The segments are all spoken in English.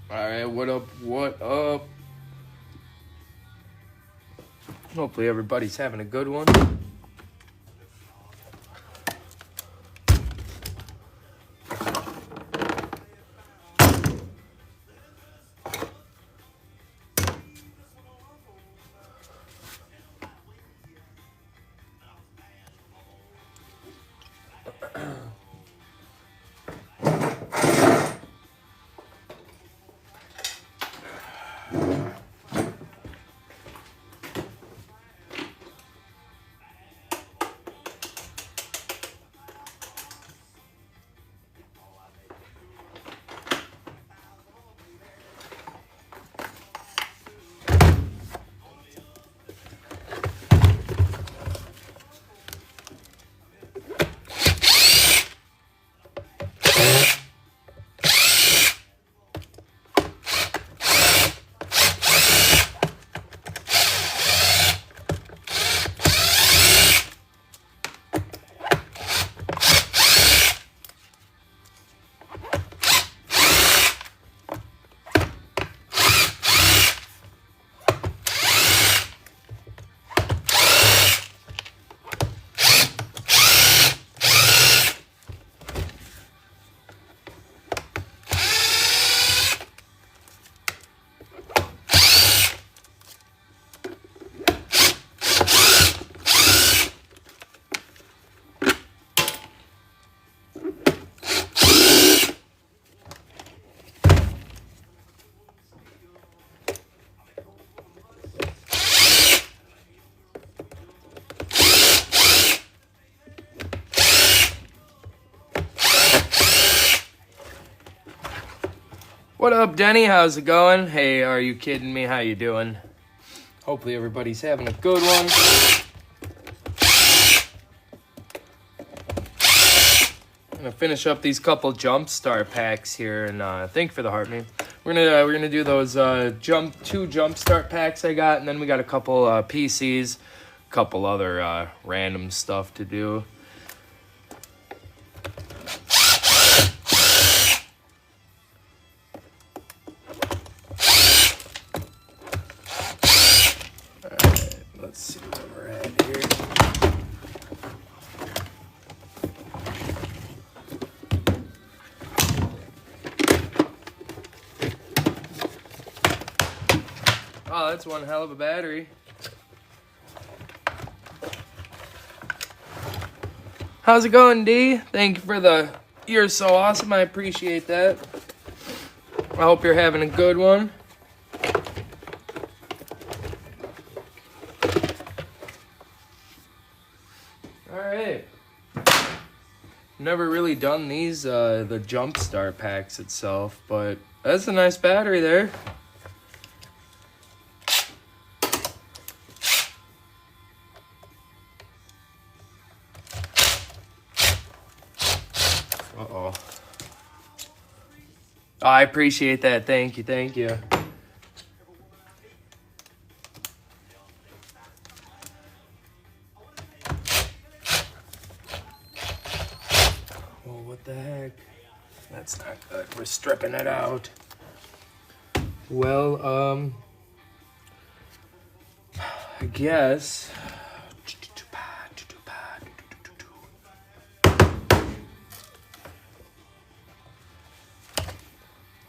Alright, what up? What up? Hopefully everybody's having a good one. What up, Denny? How's it going? Hey, are you kidding me? How you doing? Hopefully everybody's having a good one. I'm gonna finish up these couple jump start packs here, and thank you for the heart, man. We're gonna do those two jump start packs I got, and then we got a couple PCs, a couple other random stuff to do. Let's see where we're at here. Oh, that's one hell of a battery. How's it going, D? Thank you for the... You're so awesome. I appreciate that. I hope you're having a good one. Alright. Never really done these, the jump start packs itself, but that's a nice battery there. Uh-oh. Oh, I appreciate that. Thank you, thank you. Oh, what the heck? That's not good. We're stripping it out. Well, I guess...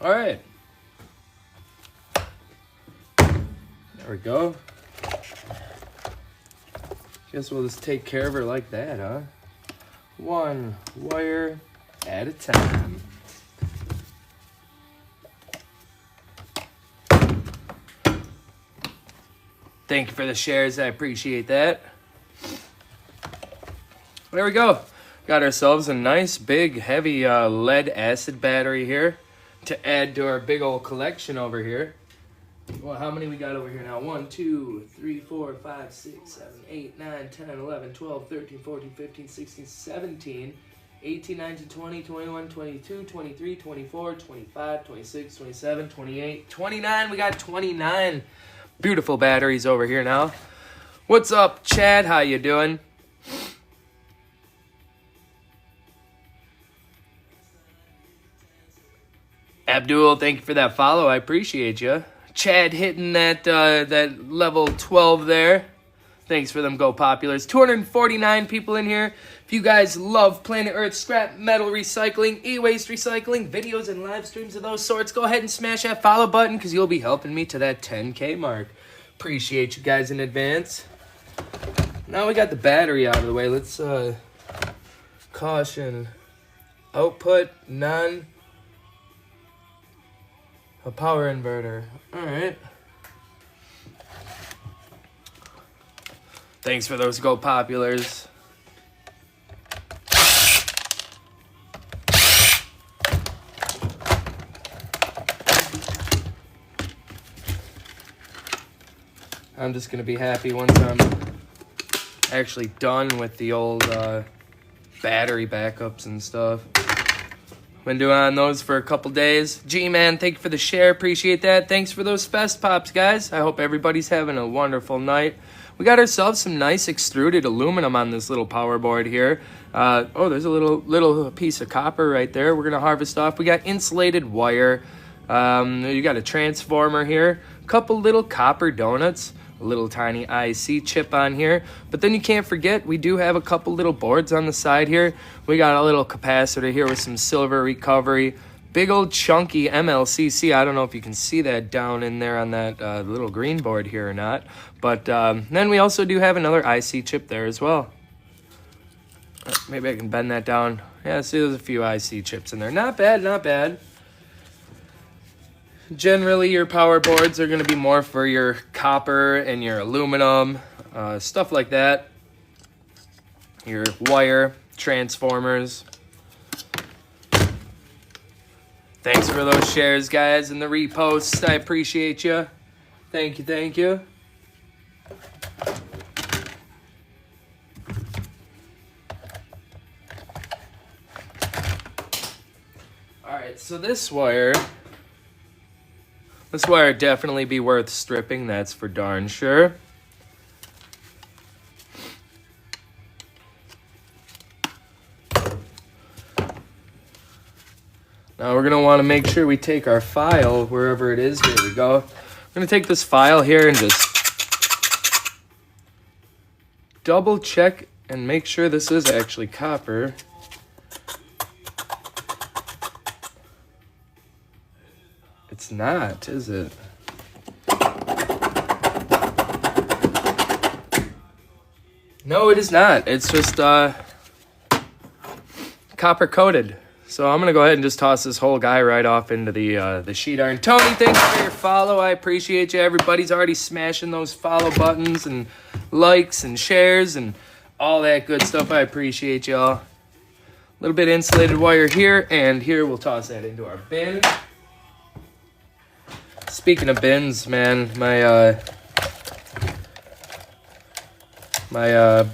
All right. There we go. Guess we'll just take care of her like that, huh? One wire at a time. Thank you for the shares. I appreciate that. There we go. Got ourselves a nice, big, heavy lead acid battery here to add to our big old collection over here. Well, how many we got over here now? 1, 2, 3, 4, 5, 6, 7, 8, 9, 10, 11, 12, 13, 14, 15, 16, 17, 18, 19, 20, 21, 22, 23, 24, 25, 26, 27, 28, 29. We got 29 beautiful batteries over here now. What's up, Chad? How you doing? Abdul, thank you for that follow. I appreciate you. Chad hitting that that level 12 there. Thanks for them Go Populars. 249 people in here. If you guys love Planet Earth scrap metal recycling, e-waste recycling, videos and live streams of those sorts, go ahead and smash that follow button because you'll be helping me to that 10K mark. Appreciate you guys in advance. Now we got the battery out of the way. Let's caution. Output none. A power inverter. All right. Thanks for those Go Populars. I'm just going to be happy once I'm actually done with the old battery backups and stuff. Been doing on those for a couple days. G-Man, thank you for the share. Appreciate that. Thanks for those Fest Pops, guys. I hope everybody's having a wonderful night. We got ourselves some nice extruded aluminum on this little power board here. Oh, there's a little piece of copper right there. We're going to harvest off. We got insulated wire. You got a transformer here. A couple little copper donuts. A little tiny IC chip on here. But then you can't forget, we do have a couple little boards on the side here. We got a little capacitor here with some silver recovery. Big old chunky MLCC. I don't know if you can see that down in there on that little green board here or not. But then we also do have another IC chip there as well. Maybe I can bend that down. Yeah, see, there's a few IC chips in there. Not bad, not bad. Generally, your power boards are going to be more for your copper and your aluminum, stuff like that. Your wire, transformers. Thanks for those shares, guys, and the reposts. I appreciate you. Thank you, thank you. All right, so this wire definitely be worth stripping, that's for darn sure. Now we're going to want to make sure we take our file wherever it is. Here we go. I'm going to take this file here and just double check and make sure this is actually copper. It's not, is it? No, it is not. It's just copper coated. So I'm gonna go ahead and just toss this whole guy right off into the sheet iron. Tony, thanks for your follow. I appreciate you. Everybody's already smashing those follow buttons and likes and shares and all that good stuff. I appreciate y'all. A little bit of insulated wire here and here. We'll toss that into our bin. Speaking of bins, man, my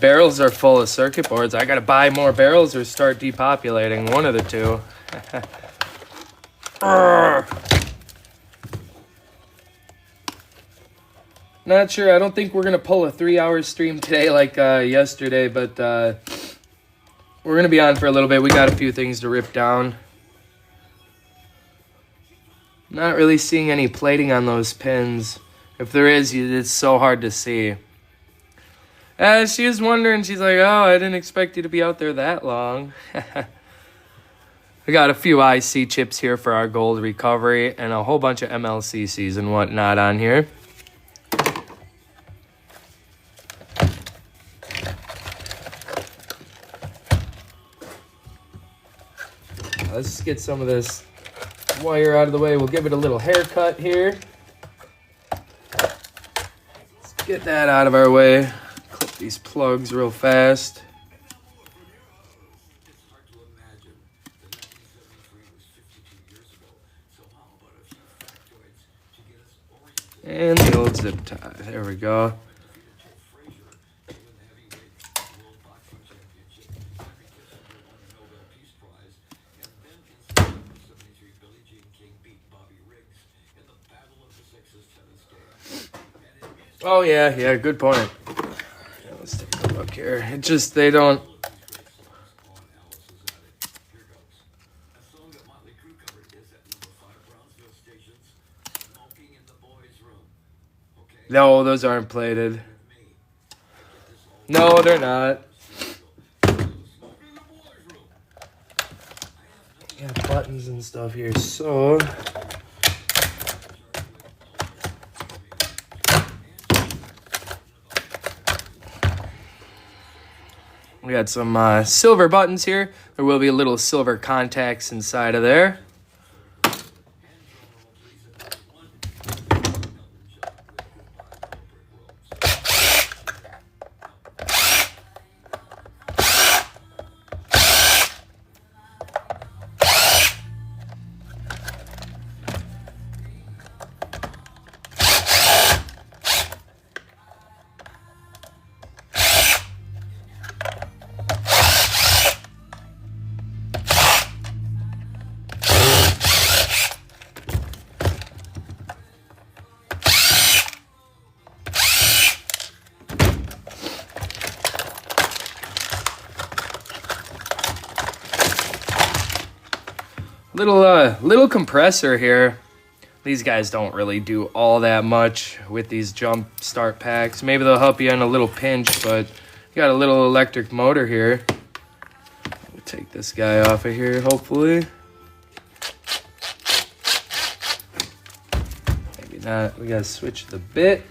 barrels are full of circuit boards. I gotta buy more barrels or start depopulating. One of the two. Not sure. I don't think we're gonna pull a 3-hour stream today like yesterday, but we're gonna be on for a little bit. We got a few things to rip down. Not really seeing any plating on those pins. If there is, it's so hard to see. She was wondering, she's like, oh, I didn't expect you to be out there that long. We got a few IC chips here for our gold recovery and a whole bunch of MLCCs and whatnot on here. Let's get some of this wire out of the way. We'll give it a little haircut here. Let's get that out of our way. Clip these plugs real fast. And the old zip tie. There we go. Oh, yeah, good point. Yeah, let's take a look here. It just, they don't... No, those aren't plated. No, they're not. Got buttons and stuff here, so we got some silver buttons here. There will be a little silver contacts inside of there. Little compressor here. These guys don't really do all that much with these jump start packs. Maybe they'll help you in a little pinch, but you got a little electric motor here. We'll take this guy off of here, hopefully. Maybe not. We gotta switch the bit.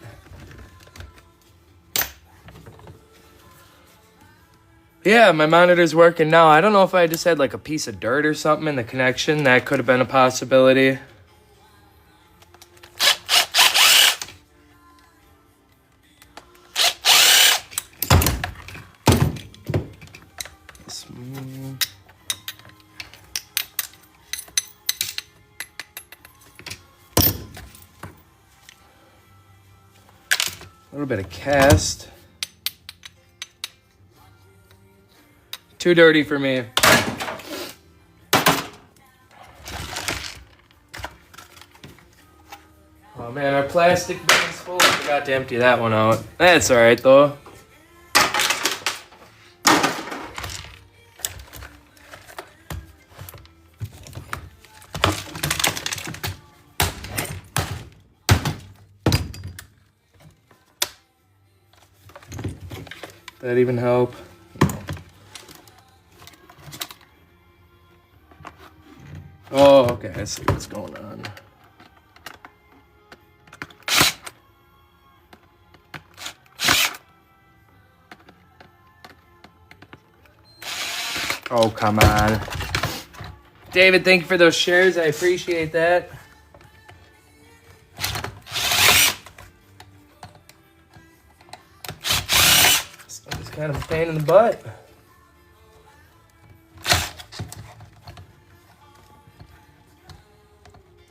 Yeah, my monitor's working now. I don't know if I just had like a piece of dirt or something in the connection. That could have been a possibility. A little bit of cast. Too dirty for me. Oh man, our plastic bin's full. I forgot to empty that one out. That's alright though. That even help? Oh, okay, I see what's going on. Oh, come on. David, thank you for those shares. I appreciate that. Stuff is kind of a pain in the butt.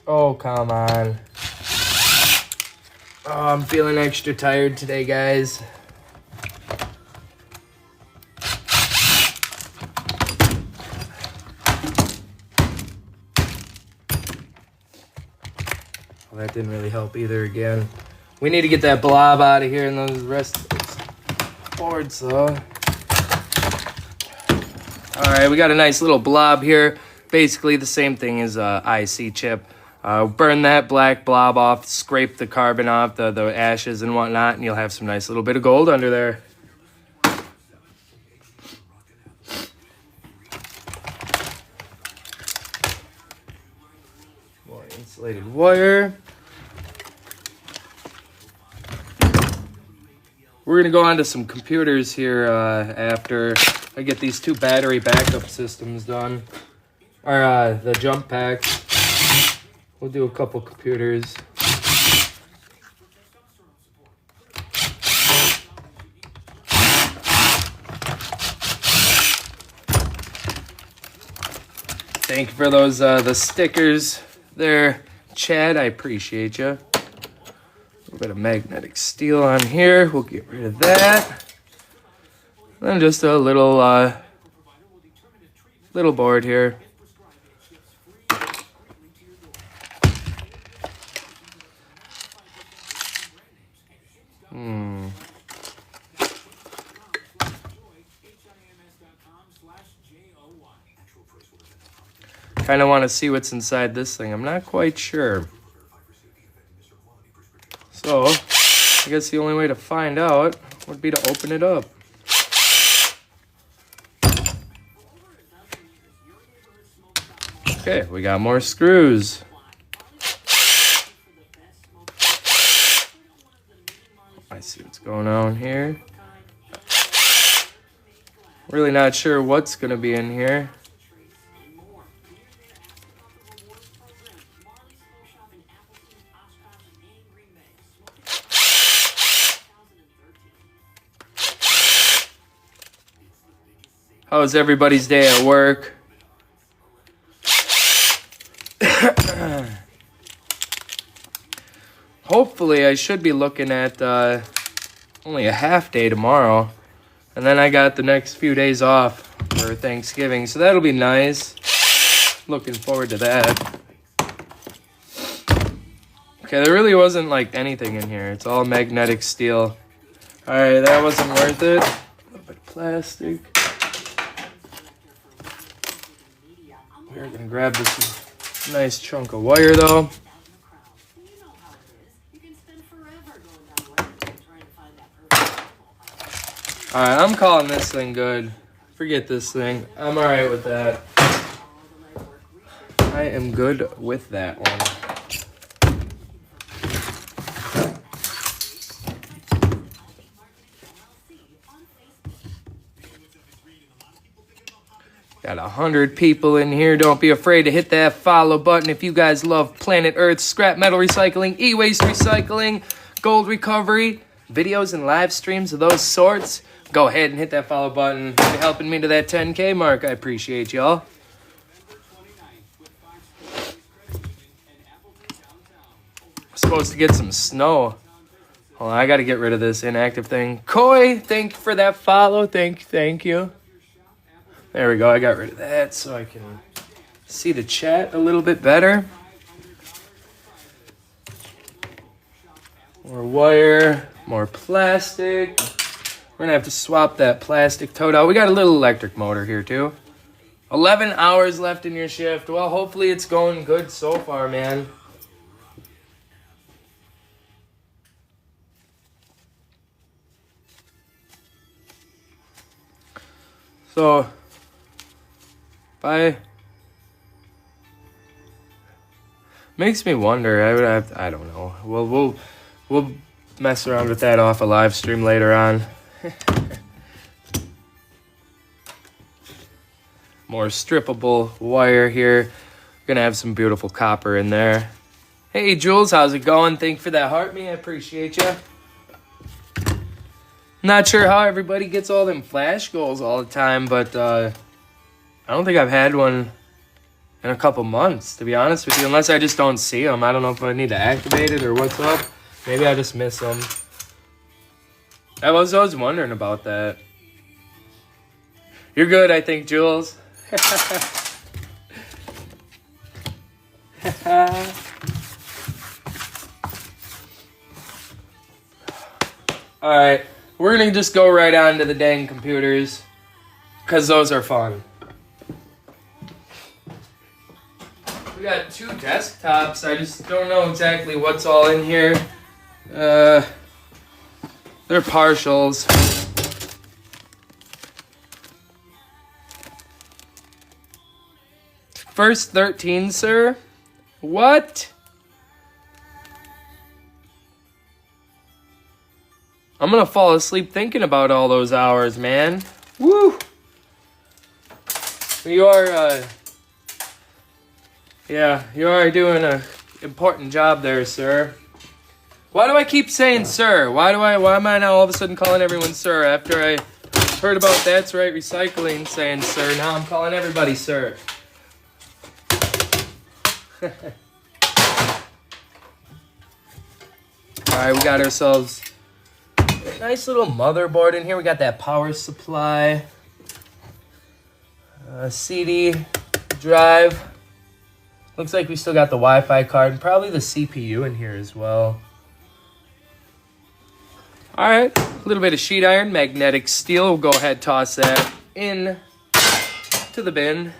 Oh, come on. Oh, I'm feeling extra tired today, guys. Well, that didn't really help either again. We need to get that blob out of here and those rest of those boards, though. Alright, we got a nice little blob here. Basically the same thing as IC chip. Burn that black blob off, scrape the carbon off, the ashes and whatnot, and you'll have some nice little bit of gold under there. More insulated wire. We're going to go on to some computers here after I get these 2 battery backup systems done. Or the jump packs. We'll do a couple computers. Thank you for those the stickers there, Chad. I appreciate you. A little bit of magnetic steel on here. We'll get rid of that. And just a little little board here. Kind of want to see what's inside this thing. I'm not quite sure. So, I guess the only way to find out would be to open it up. Okay, we got more screws. I see what's going on here. Really not sure what's going to be in here. How's everybody's day at work? Hopefully, I should be looking at only a half day tomorrow. And then I got the next few days off for Thanksgiving. So that'll be nice. Looking forward to that. Okay, there really wasn't like anything in here. It's all magnetic steel. Alright, that wasn't worth it. A little bit of plastic. We're gonna grab this nice chunk of wire though. Alright, I'm calling this thing good. Forget this thing. I'm alright with that. I am good with that one. Got 100 people in here. Don't be afraid to hit that follow button if you guys love Planet Earth, scrap metal recycling, e-waste recycling, gold recovery, videos and live streams of those sorts. Go ahead and hit that follow button. You're helping me to that 10K mark. I appreciate y'all. Supposed to get some snow. Hold on, I got to get rid of this inactive thing. Koi, thank you for that follow. Thank you. There we go. I got rid of that so I can see the chat a little bit better. More wire, more plastic. We're going to have to swap that plastic toad out. We got a little electric motor here too. 11 hours left in your shift. Well, hopefully it's going good so far, man. So, makes me wonder. I don't know. We'll mess around with that off a live stream later on. More strippable wire here. Gonna have some beautiful copper in there. Hey Jules, how's it going? Thank you for that heart me. I appreciate you. Not sure how everybody gets all them flash goals all the time, but I don't think I've had one in a couple months, to be honest with you, unless I just don't see them. I don't know if I need to activate it or what's up. Maybe I just miss them. I was always wondering about that. You're good, I think, Jules. Alright, we're gonna just go right on to the dang computers, because those are fun. We got 2 desktops. I just don't know exactly what's all in here. They're partials. First 13, sir? What? I'm gonna fall asleep thinking about all those hours, man. Woo! You are, yeah, you are doing an important job there, sir. Why do I keep saying sir? Why am I now all of a sudden calling everyone sir after I heard about That's Right Recycling saying sir? Now I'm calling everybody sir. Alright, we got ourselves a nice little motherboard in here. We got that power supply, CD drive. Looks like we still got the Wi-Fi card and probably the CPU in here as well. Alright, a little bit of sheet iron, magnetic steel. We'll go ahead and toss that in to the bin.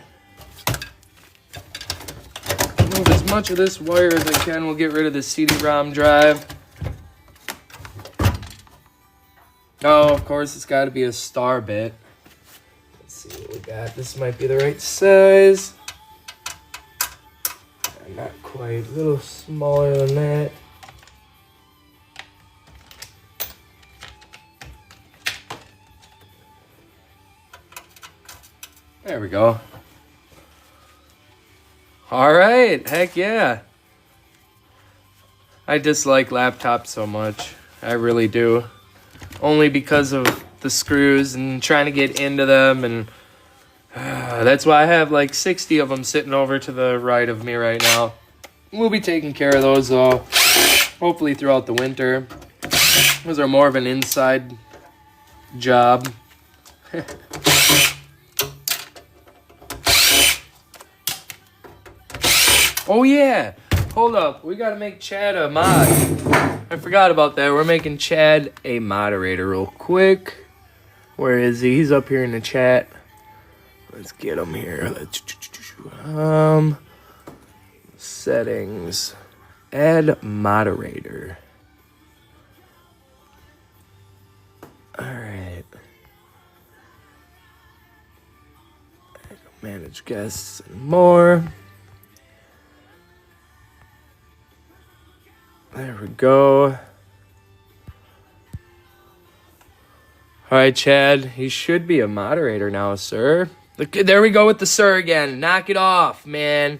Move as much of this wire as I can. We'll get rid of the CD-ROM drive. Oh, of course, it's got to be a star bit. Let's see what we got. This might be the right size. Not quite. A little smaller than that. There we go. All right. Heck yeah. I dislike laptops so much. I really do. Only because of the screws and trying to get into them. And that's why I have like 60 of them sitting over to the right of me right now. We'll be taking care of those though. Hopefully throughout the winter. Those are more of an inside job. Oh yeah, hold up. We gotta make Chad a mod. I forgot about that. We're making Chad a moderator real quick. Where is he? He's up here in the chat. Let's get him here. Settings. Add moderator. Alright. Manage guests and more. There we go. All right, Chad, you should be a moderator now, sir. Look, there we go with the sir again. Knock it off, man.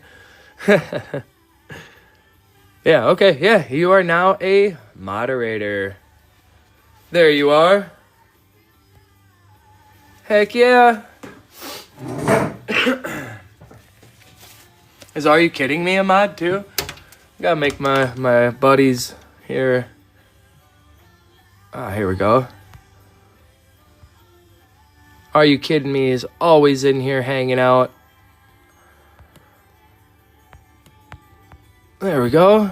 Yeah, okay, yeah, you are now a moderator. There you are. Heck yeah. Are you kidding me, a mod too? Gotta make my buddies here. Here we go. Are you kidding me? Is always in here hanging out. There we go.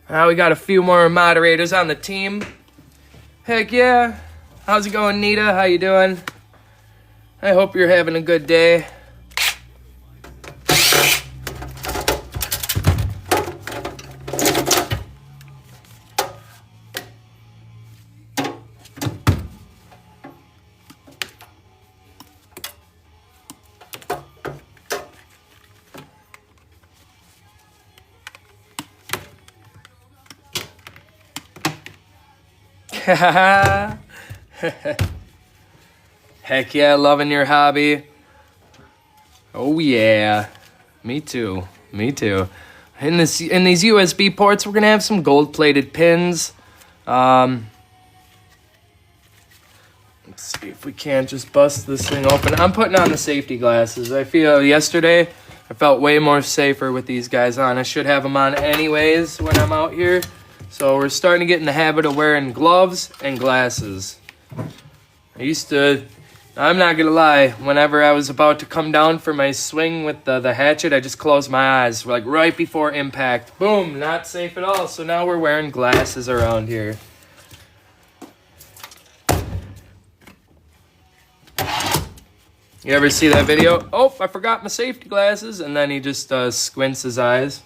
Now we got a few more moderators on the team. Heck yeah. How's it going, Nita? How you doing? I hope you're having a good day. Heck yeah, loving your hobby. Oh yeah. Me too. Me too. In these USB ports, we're gonna have some gold-plated pins. Let's see if we can't just bust this thing open. I'm putting on the safety glasses. I feel yesterday I felt way more safer with these guys on. I should have them on anyways when I'm out here. So we're starting to get in the habit of wearing gloves and glasses. I'm not gonna lie, whenever I was about to come down for my swing with the hatchet, I just closed my eyes, like right before impact. Boom, not safe at all. So now we're wearing glasses around here. You ever see that video? Oh, I forgot my safety glasses. And then he just squints his eyes.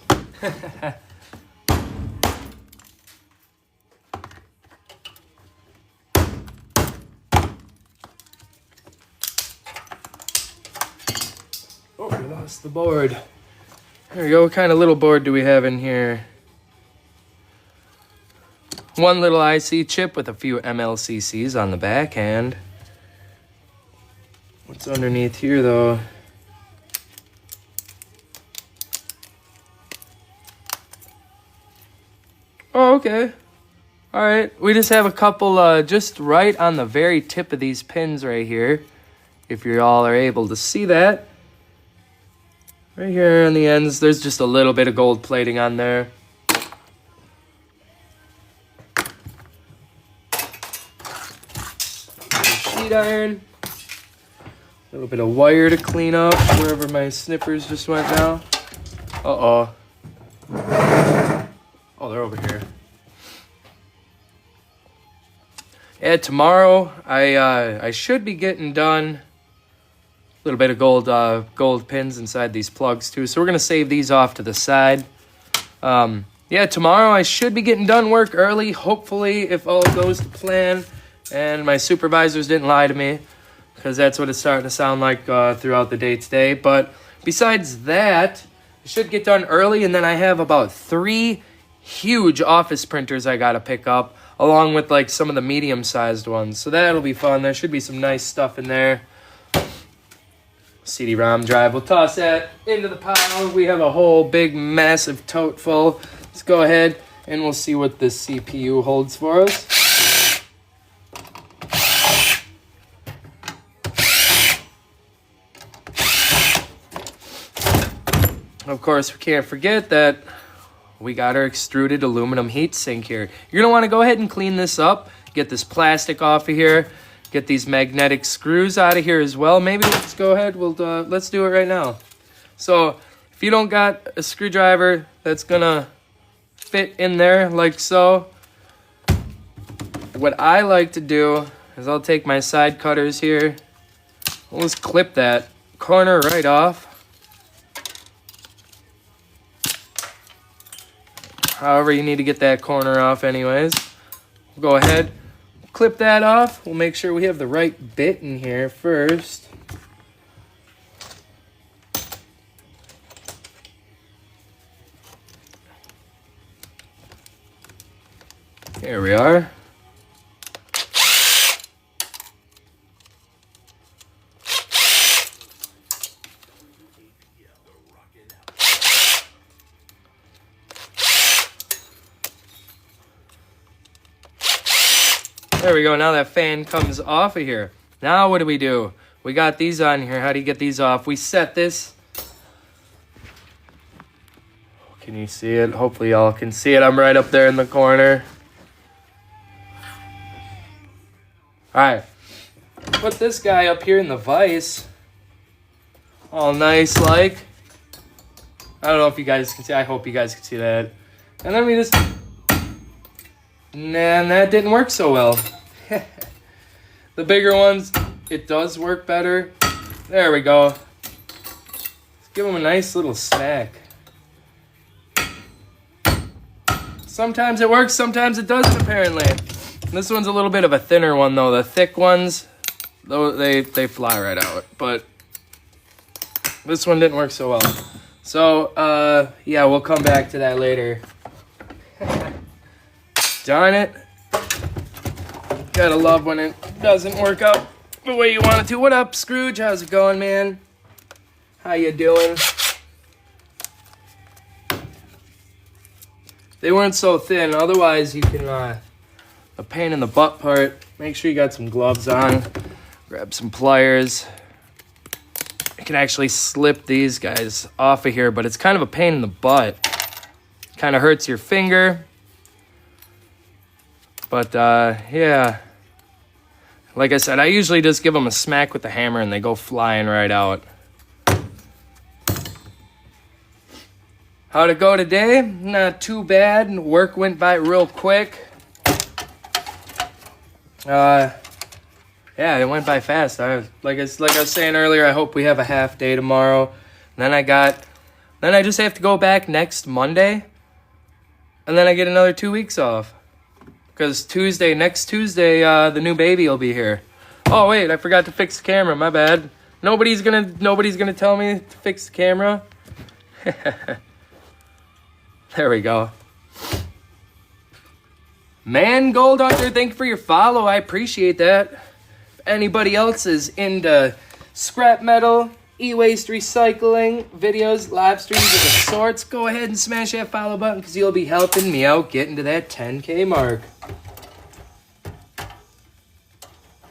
Oh, we lost the board. There we go. What kind of little board do we have in here? One little IC chip with a few MLCCs on the back end. What's underneath here, though? Oh, okay. All right. We just have a couple just right on the very tip of these pins right here. If you all are able to see that. Right here on the ends, there's just a little bit of gold plating on there. Sheet iron. A little bit of wire to clean up wherever my snippers just went now. Uh-oh. Oh, they're over here. Yeah, tomorrow I should be getting done. A little bit of gold pins inside these plugs too. So we're gonna save these off to the side. Yeah, tomorrow I should be getting done work early. Hopefully, if all goes to plan. And my supervisors didn't lie to me, because that's what it's starting to sound like throughout the day today. But besides that, I should get done early, and then I have about 3 huge office printers I gotta pick up, along with like some of the medium-sized ones. So that'll be fun. There should be some nice stuff in there. CD-ROM drive. We'll toss that into the pile. We have a whole big, massive tote full. Let's go ahead and we'll see what this CPU holds for us. Of course, we can't forget that we got our extruded aluminum heat sink here. You're going to want to go ahead and clean this up. Get this plastic off of here. Get these magnetic screws out of here as well. Maybe let's go ahead. Let's do it right now. So if you don't got a screwdriver that's going to fit in there like so, what I like to do is I'll take my side cutters here. We'll just clip that corner right off. However you need to get that corner off anyways. We'll go ahead, clip that off. We'll make sure we have the right bit in here first. Here we are. There we go. Now that fan comes off of here. Now what do? We got these on here. How do you get these off? We set this. Can you see it? Hopefully y'all can see it. I'm right up there in the corner. Alright. Put this guy up here in the vise. All nice like. I don't know if you guys can see. I hope you guys can see that. And then we just... Nah, that didn't work so well. The bigger ones, it does work better. There we go. Let's give them a nice little smack. Sometimes it works, sometimes it doesn't, apparently. This one's a little bit of a thinner one, though. The thick ones, though, they fly right out. But this one didn't work so well. So, yeah, we'll come back to that later. Darn it. Gotta love when it doesn't work out the way you want it to. What up, Scrooge? How's it going, man? How you doing? They weren't so thin. Otherwise, you can, a pain in the butt part. Make sure you got some gloves on. Grab some pliers. You can actually slip these guys off of here, but it's kind of a pain in the butt. Kind of hurts your finger. But, yeah. Like I said, I usually just give them a smack with the hammer and they go flying right out. How'd it go today? Not too bad. Work went by real quick. Yeah, it went by fast. Like I was saying earlier, I hope we have a half day tomorrow. Then I just have to go back next Monday. And then I get another 2 weeks off. Because next Tuesday, the new baby will be here. Oh wait, I forgot to fix the camera. My bad. Nobody's gonna tell me to fix the camera. There we go. Man Gold Hunter, thank you for your follow. I appreciate that. If anybody else is into scrap metal, e-waste recycling, videos, live streams of the sorts, go ahead and smash that follow button because you'll be helping me out getting to that 10K mark.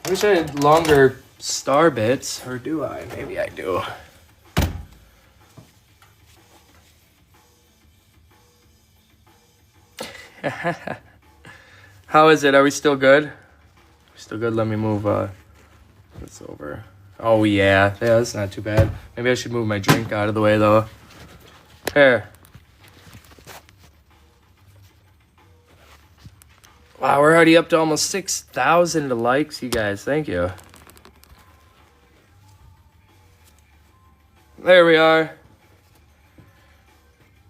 I wish I had longer star bits, or do I? Maybe I do. How is it? Are we still good? Still good? Let me move this over. Oh, yeah. Yeah, that's not too bad. Maybe I should move my drink out of the way, though. There. Wow, we're already up to almost 6,000 likes, you guys. Thank you. There we are.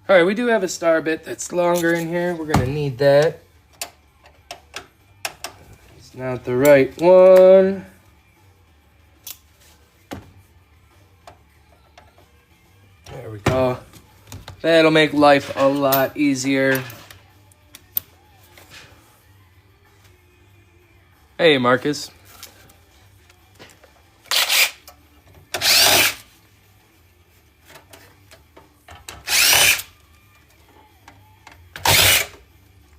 All right, we do have a star bit that's longer in here. We're going to need that. These It's not the right one. There we go. That'll make life a lot easier. Hey, Marcus.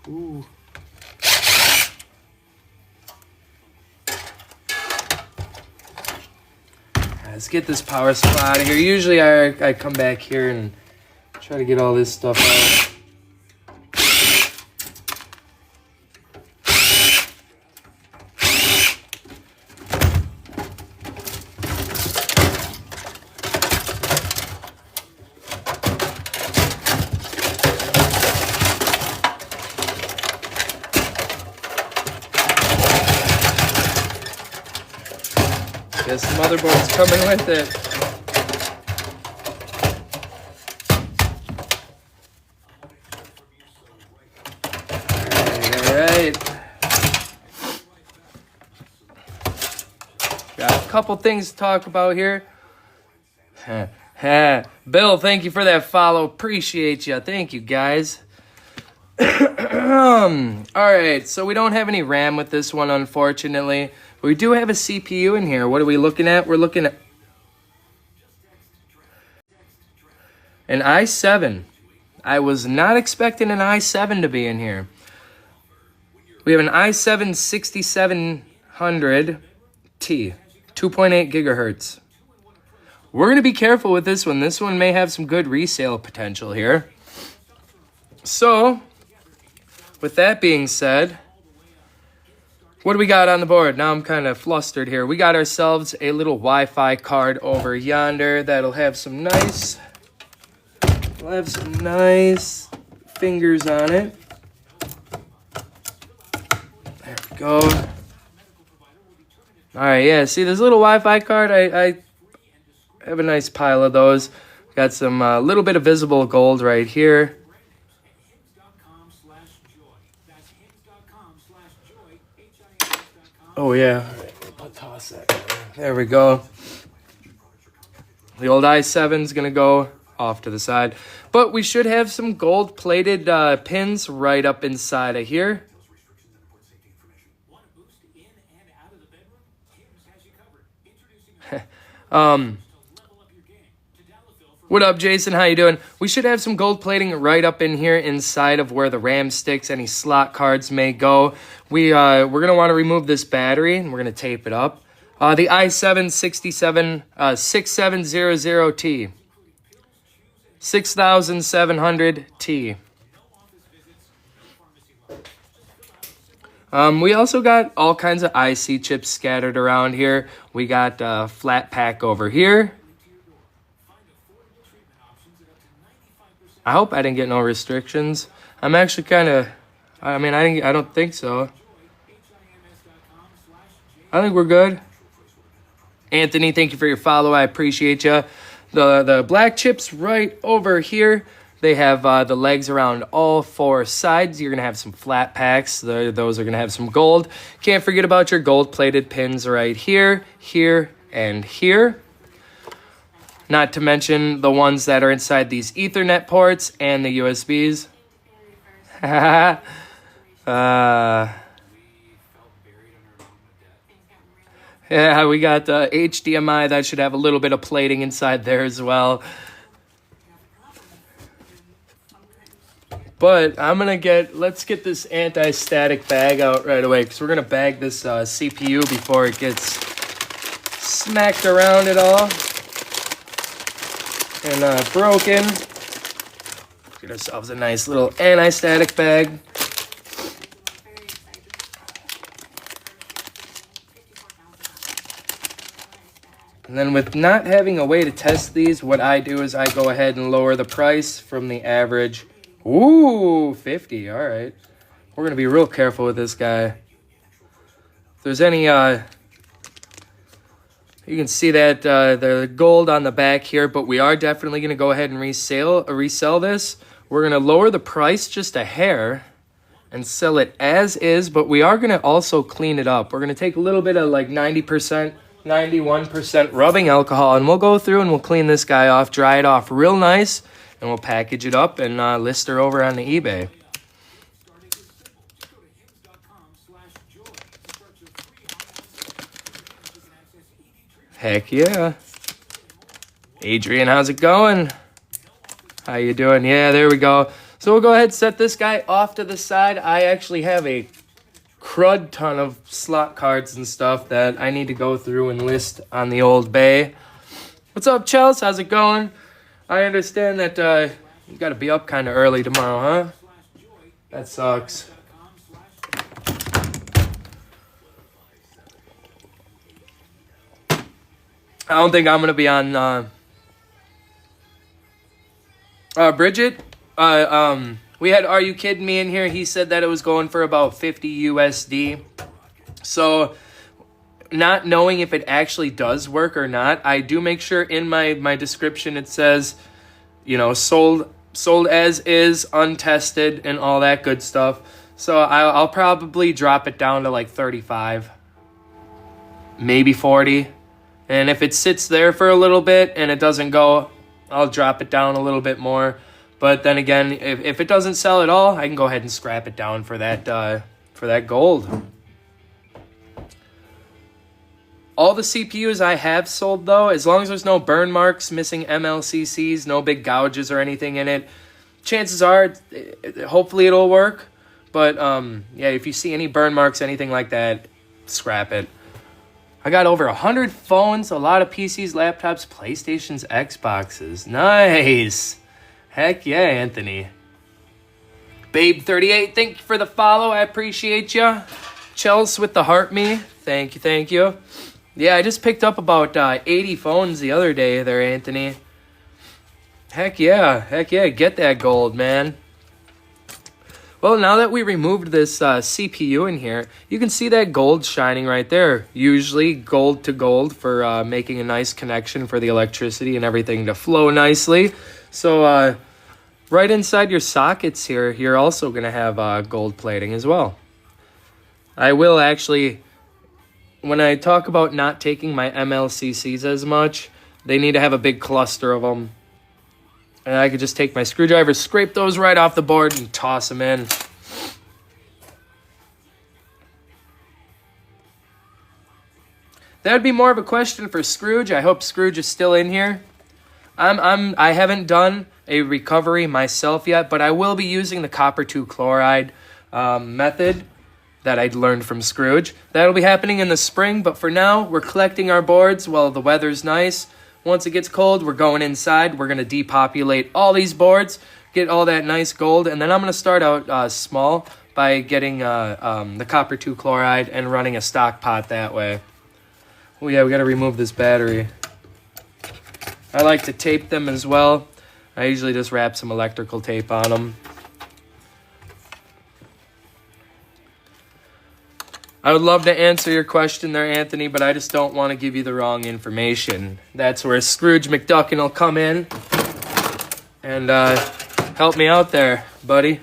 Ooh. Let's get this power supply out of here. Usually I come back here and try to get all this stuff out. Guess the motherboard's coming with it. All right. Got a couple things to talk about here. Bill, thank you for that follow. Appreciate you. Thank you, guys. All right, so we don't have any RAM with this one, unfortunately. We do have a CPU in here. What are we looking at? We're looking at an i7. I was not expecting an i7 to be in here. We have an i7 6700T, 2.8 gigahertz. We're going to be careful with this one. This one may have some good resale potential here. So, with that being said, what do we got on the board? Now I'm kind of flustered here. We got ourselves a little Wi-Fi card over yonder that'll have some nice, fingers on it. There we go. All right, yeah, see this little Wi-Fi card? I have a nice pile of those. Got some little bit of visible gold right here. Oh, yeah. I'll toss that. There we go. The old i7's going to go off to the side. But we should have some gold-plated pins right up inside of here. What up, Jason? How you doing? We should have some gold plating right up in here inside of where the RAM sticks, any slot cards may go. We're going to want to remove this battery, and we're going to tape it up. The i7 6700T. 6700T. We also got all kinds of IC chips scattered around here. We got flat pack over here. I hope I didn't get no restrictions. I'm actually kind of, I don't think so. I think we're good. Anthony, thank you for your follow. I appreciate you. The black chips right over here. They have the legs around all four sides. You're going to have some flat packs. Those are going to have some gold. Can't forget about your gold-plated pins right here, here, and here. Not to mention the ones that are inside these Ethernet ports and the USBs. Yeah, we got HDMI. That should have a little bit of plating inside there as well. But let's get this anti-static bag out right away, because we're going to bag this CPU before it gets smacked around at all and broken. Get ourselves a nice little anti-static bag. And then with not having a way to test these, what I do is I go ahead and lower the price from the average. Ooh, 50, all right. We're going to be real careful with this guy. If there's any, you can see that the gold on the back here, but we are definitely going to go ahead and resell this. We're going to lower the price just a hair, and sell it as is, but we are going to also clean it up. We're going to take a little bit of like 90%, 91% rubbing alcohol, and we'll go through and we'll clean this guy off, dry it off real nice, and we'll package it up and list her over on the eBay. Heck yeah. Adrian, how's it going? How you doing? Yeah, there we go. So we'll go ahead and set this guy off to the side. I actually have a crud ton of slot cards and stuff that I need to go through and list on the old bay. What's up, Chelsea? How's it going? I understand that you got to be up kind of early tomorrow, huh? That sucks. I don't think I'm going to be on... Bridget, we had Are You Kidding Me in here. He said that it was going for about 50 USD. So, not knowing if it actually does work or not, I do make sure in my description it says, you know, sold as is, untested, and all that good stuff. So, I'll probably drop it down to like 35, maybe 40. And if it sits there for a little bit and it doesn't go, I'll drop it down a little bit more. But then again, if it doesn't sell at all, I can go ahead and scrap it down for that gold. All the CPUs I have sold, though, as long as there's no burn marks, missing MLCCs, no big gouges or anything in it, chances are, hopefully it'll work. But, yeah, if you see any burn marks, anything like that, scrap it. I got over 100 phones, a lot of PCs, laptops, PlayStations, Xboxes. Nice. Heck yeah, Anthony. Babe38, thank you for the follow. I appreciate you. Chelsea with the heart me. Thank you, thank you. Yeah, I just picked up about 80 phones the other day there, Anthony. Heck yeah. Get that gold, man. Well, now that we removed this CPU in here, you can see that gold shining right there. Usually gold to gold for making a nice connection for the electricity and everything to flow nicely. So right inside your sockets here, you're also going to have gold plating as well. I will actually, when I talk about not taking my MLCCs as much, they need to have a big cluster of them. And I could just take my screwdriver, scrape those right off the board, and toss them in. That would be more of a question for Scrooge. I hope Scrooge is still in here. I haven't done a recovery myself yet, but I will be using the copper 2 chloride method that I'd learned from Scrooge. That'll be happening in the spring, but for now, we're collecting our boards while the weather's nice. Once it gets cold, we're going inside. We're going to depopulate all these boards, get all that nice gold, and then I'm going to start out small by getting the copper 2 chloride and running a stock pot that way. Oh yeah, we got to remove this battery. I like to tape them as well. I usually just wrap some electrical tape on them. I would love to answer your question there, Anthony, but I just don't want to give you the wrong information. That's where Scrooge McDuckin will come in and help me out there, buddy.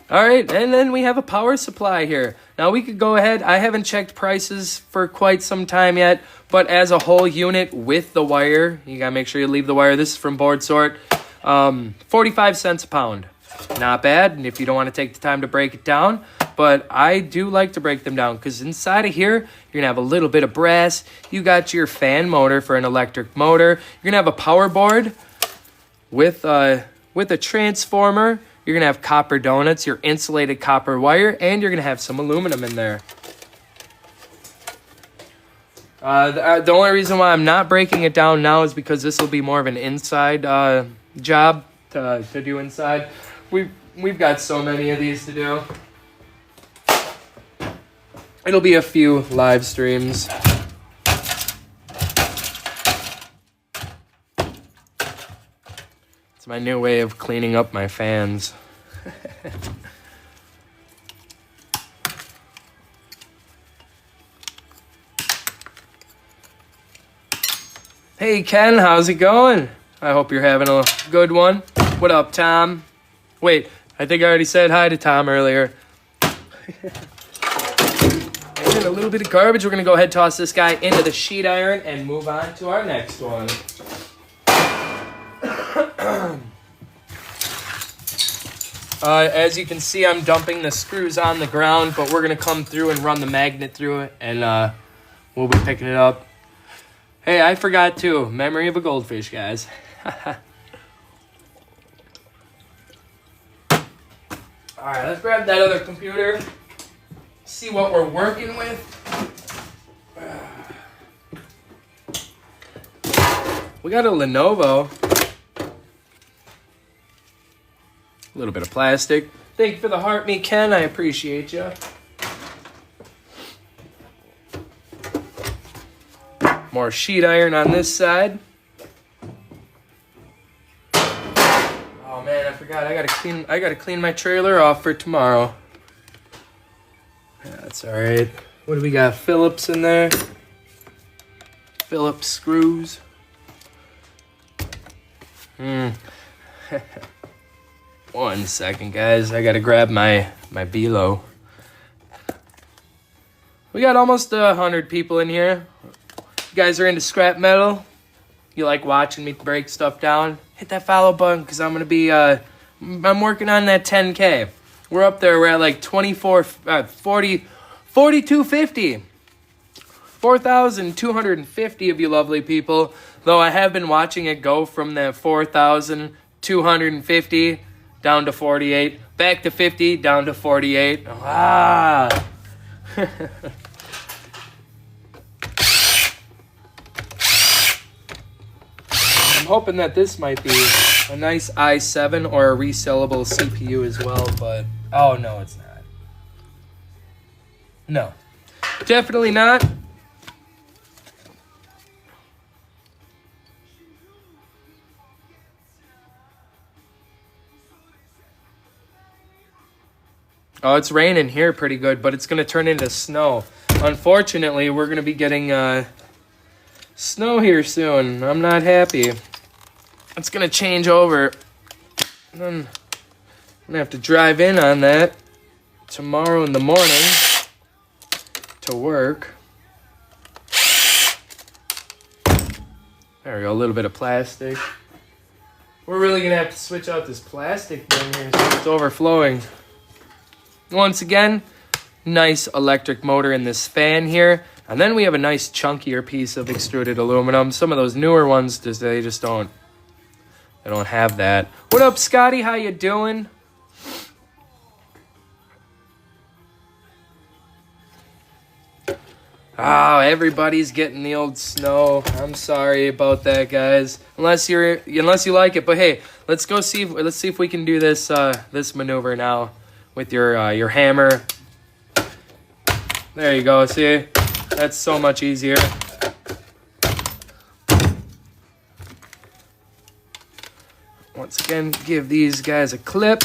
All right, and then we have a power supply here. Now, we could go ahead. I haven't checked prices for quite some time yet, but as a whole unit with the wire, you got to make sure you leave the wire. This is from Board Sort. 45 cents a pound. Not bad, and if you don't want to take the time to break it down, but I do like to break them down because inside of here, you're going to have a little bit of brass. You got your fan motor for an electric motor. You're going to have a power board with a transformer. You're going to have copper donuts, your insulated copper wire, and you're going to have some aluminum in there. The only reason why I'm not breaking it down now is because this will be more of an inside job to do inside. We've got so many of these to do. It'll be a few live streams. It's my new way of cleaning up my fans. Hey Ken, how's it going? I hope you're having a good one. What up, Tom? Wait, I think I already said hi to Tom earlier. And a little bit of garbage. We're going to go ahead and toss this guy into the sheet iron and move on to our next one. As you can see, I'm dumping the screws on the ground, but we're going to come through and run the magnet through it, and we'll be picking it up. Hey, I forgot too. Memory of a goldfish, guys. Alright, let's grab that other computer. See what we're working with. We got a Lenovo. A little bit of plastic. Thank you for the heart, me Ken. I appreciate you. More sheet iron on this side. Oh man, I forgot. I gotta clean my trailer off for tomorrow. Yeah, that's all right. What do we got? Phillips in there. Phillips screws. One second, guys. I gotta grab my Belo. We got almost 100 people in here. You guys are into scrap metal? You like watching me break stuff down? Hit that follow button because I'm gonna be I'm working on that 10K. We're up there. We're at like 4,250. 4,250 of you lovely people. Though I have been watching it go from that 4,250 down to 48, back to 50, down to 48. Ah. I'm hoping that this might be a nice i7 or a resellable CPU as well, but oh no, it's not. No, definitely not. Oh, it's raining here pretty good, but it's going to turn into snow. Unfortunately, we're going to be getting snow here soon. I'm not happy. It's going to change over. And then I'm going to have to drive in on that tomorrow in the morning to work. There we go, a little bit of plastic. We're really going to have to switch out this plastic thing here so it's overflowing. Once again, nice electric motor in this fan here. And then we have a nice chunkier piece of extruded aluminum. Some of those newer ones, they just don't have that. What up, Scotty? How you doing? Oh, everybody's getting the old snow. I'm sorry about that, guys. Unless you like it. But hey, let's see if we can do this this maneuver now with your hammer. There you go. See? That's so much easier. Once again, give these guys a clip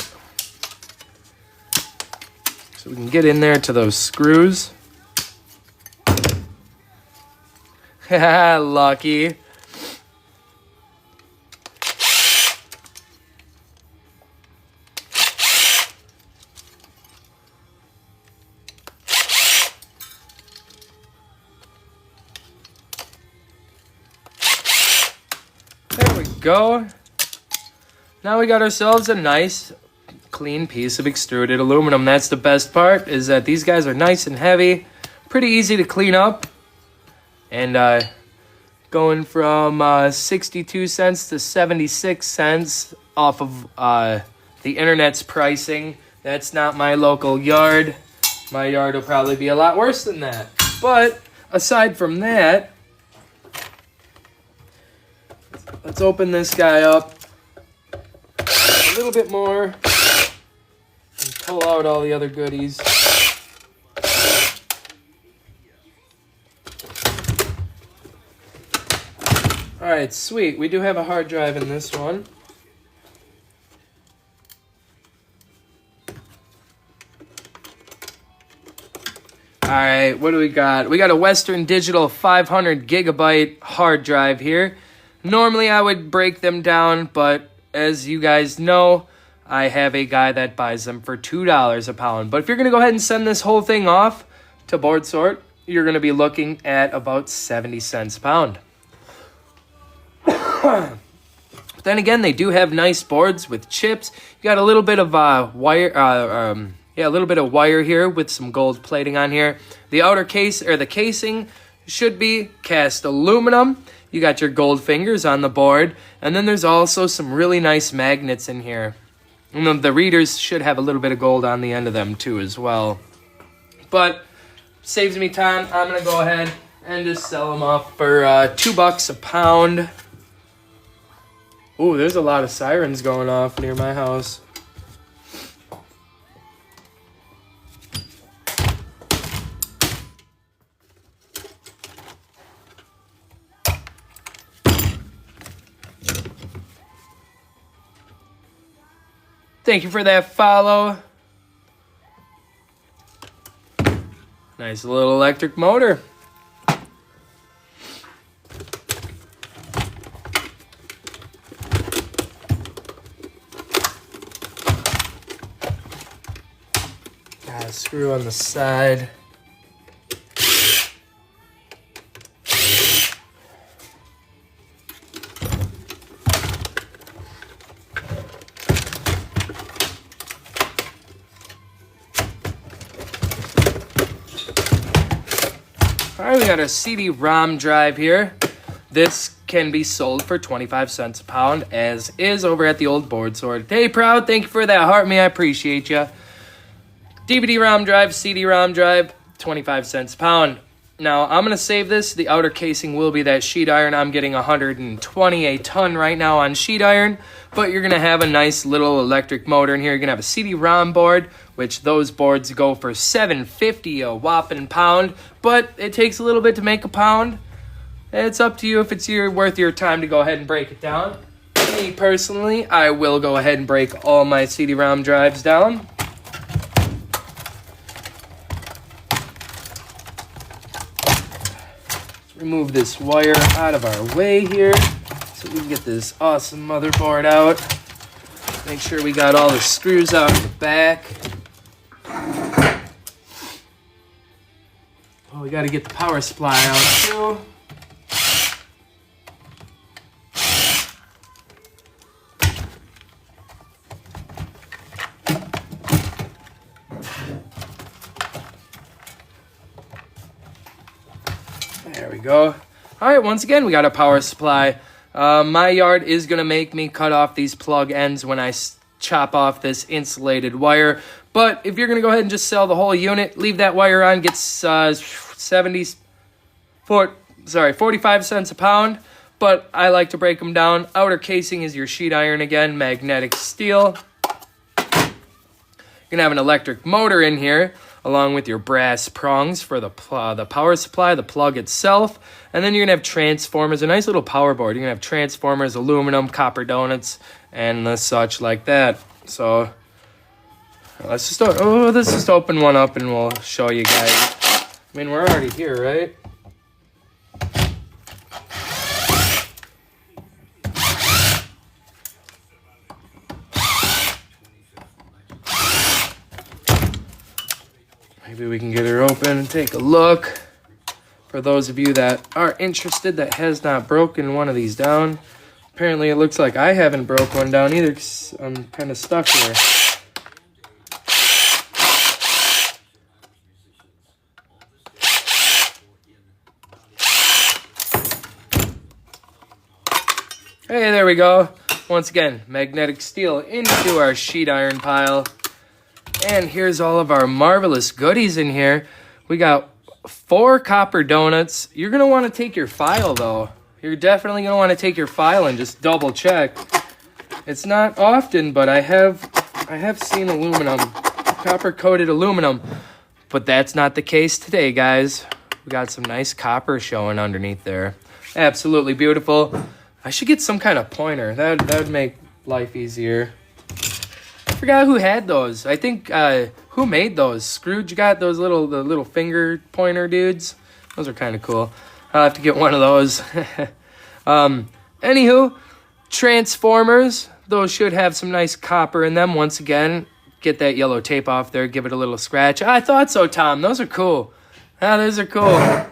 so we can get in there to those screws. Lucky. There we go. Now we got ourselves a nice clean piece of extruded aluminum. That's the best part, is that these guys are nice and heavy, pretty easy to clean up. And going from 62 cents to 76 cents off of the internet's pricing. That's not my local yard. My yard will probably be a lot worse than that. But aside from that, let's open this guy up a little bit more and pull out all the other goodies. Alright, sweet. We do have a hard drive in this one. Alright, what do we got? We got a Western Digital 500 gigabyte hard drive here. Normally I would break them down, but as you guys know, I have a guy that buys them for $2 a pound. But if you're going to go ahead and send this whole thing off to Board Sort, you're going to be looking at about 70 cents a pound. Then again, they do have nice boards with chips. You got a little bit of wire, a little bit of wire here with some gold plating on here. The outer case, or the casing, should be cast aluminum. You got your gold fingers on the board, and then there's also some really nice magnets in here. And the readers should have a little bit of gold on the end of them too as well. But saves me time. I'm gonna go ahead and just sell them off for $2 a pound. Oh, there's a lot of sirens going off near my house. Thank you for that follow. Nice little electric motor. Got a screw on the side. Alright, we got our CD-ROM drive here. This can be sold for 25 cents a pound, as is over at the old Board Sort. Hey, Proud, thank you for that heart me, I appreciate you. DVD-ROM drive, CD-ROM drive, 25 cents a pound. Now, I'm going to save this. The outer casing will be that sheet iron. I'm getting 120 a ton right now on sheet iron, but you're going to have a nice little electric motor in here. You're going to have a CD-ROM board, which those boards go for $7.50 a whopping pound, but it takes a little bit to make a pound. It's up to you if it's worth your time to go ahead and break it down. Me, personally, I will go ahead and break all my CD-ROM drives down. Remove this wire out of our way here so we can get this awesome motherboard out. Make sure we got all the screws out in the back. Oh, we got to get the power supply out too. There we go. All right, once again, we got a power supply. My yard is going to make me cut off these plug ends when I chop off this insulated wire. But if you're going to go ahead and just sell the whole unit, leave that wire on, get 45 cents a pound. But I like to break them down. Outer casing is your sheet iron again, magnetic steel. You're going to have an electric motor in here, along with your brass prongs for the power supply, the plug itself. And then you're going to have transformers, a nice little power board. You're going to have transformers, aluminum, copper donuts, and the such like that. So let's just open one up and we'll show you guys. I mean, we're already here, right? Maybe we can get her open and take a look. For those of you that are interested that has not broken one of these down. Apparently it looks like I haven't broke one down either because I'm kind of stuck here. Hey, there we go. Once again, magnetic steel into our sheet iron pile. And here's all of our marvelous goodies in here. We got 4 copper donuts. You're going to want to take your file, though. You're definitely going to want to take your file and just double check. It's not often, but I have seen aluminum, copper-coated aluminum. But that's not the case today, guys. We got some nice copper showing underneath there. Absolutely beautiful. I should get some kind of pointer. That would make life easier. I forgot who had those. I think, who made those? Scrooge got those the little finger pointer dudes. Those are kind of cool. I'll have to get one of those. Anywho, transformers. those should have some nice copper in them. Once again, get that yellow tape off there, give it a little scratch. I thought so, Tom. Those are cool. Ah, those are cool.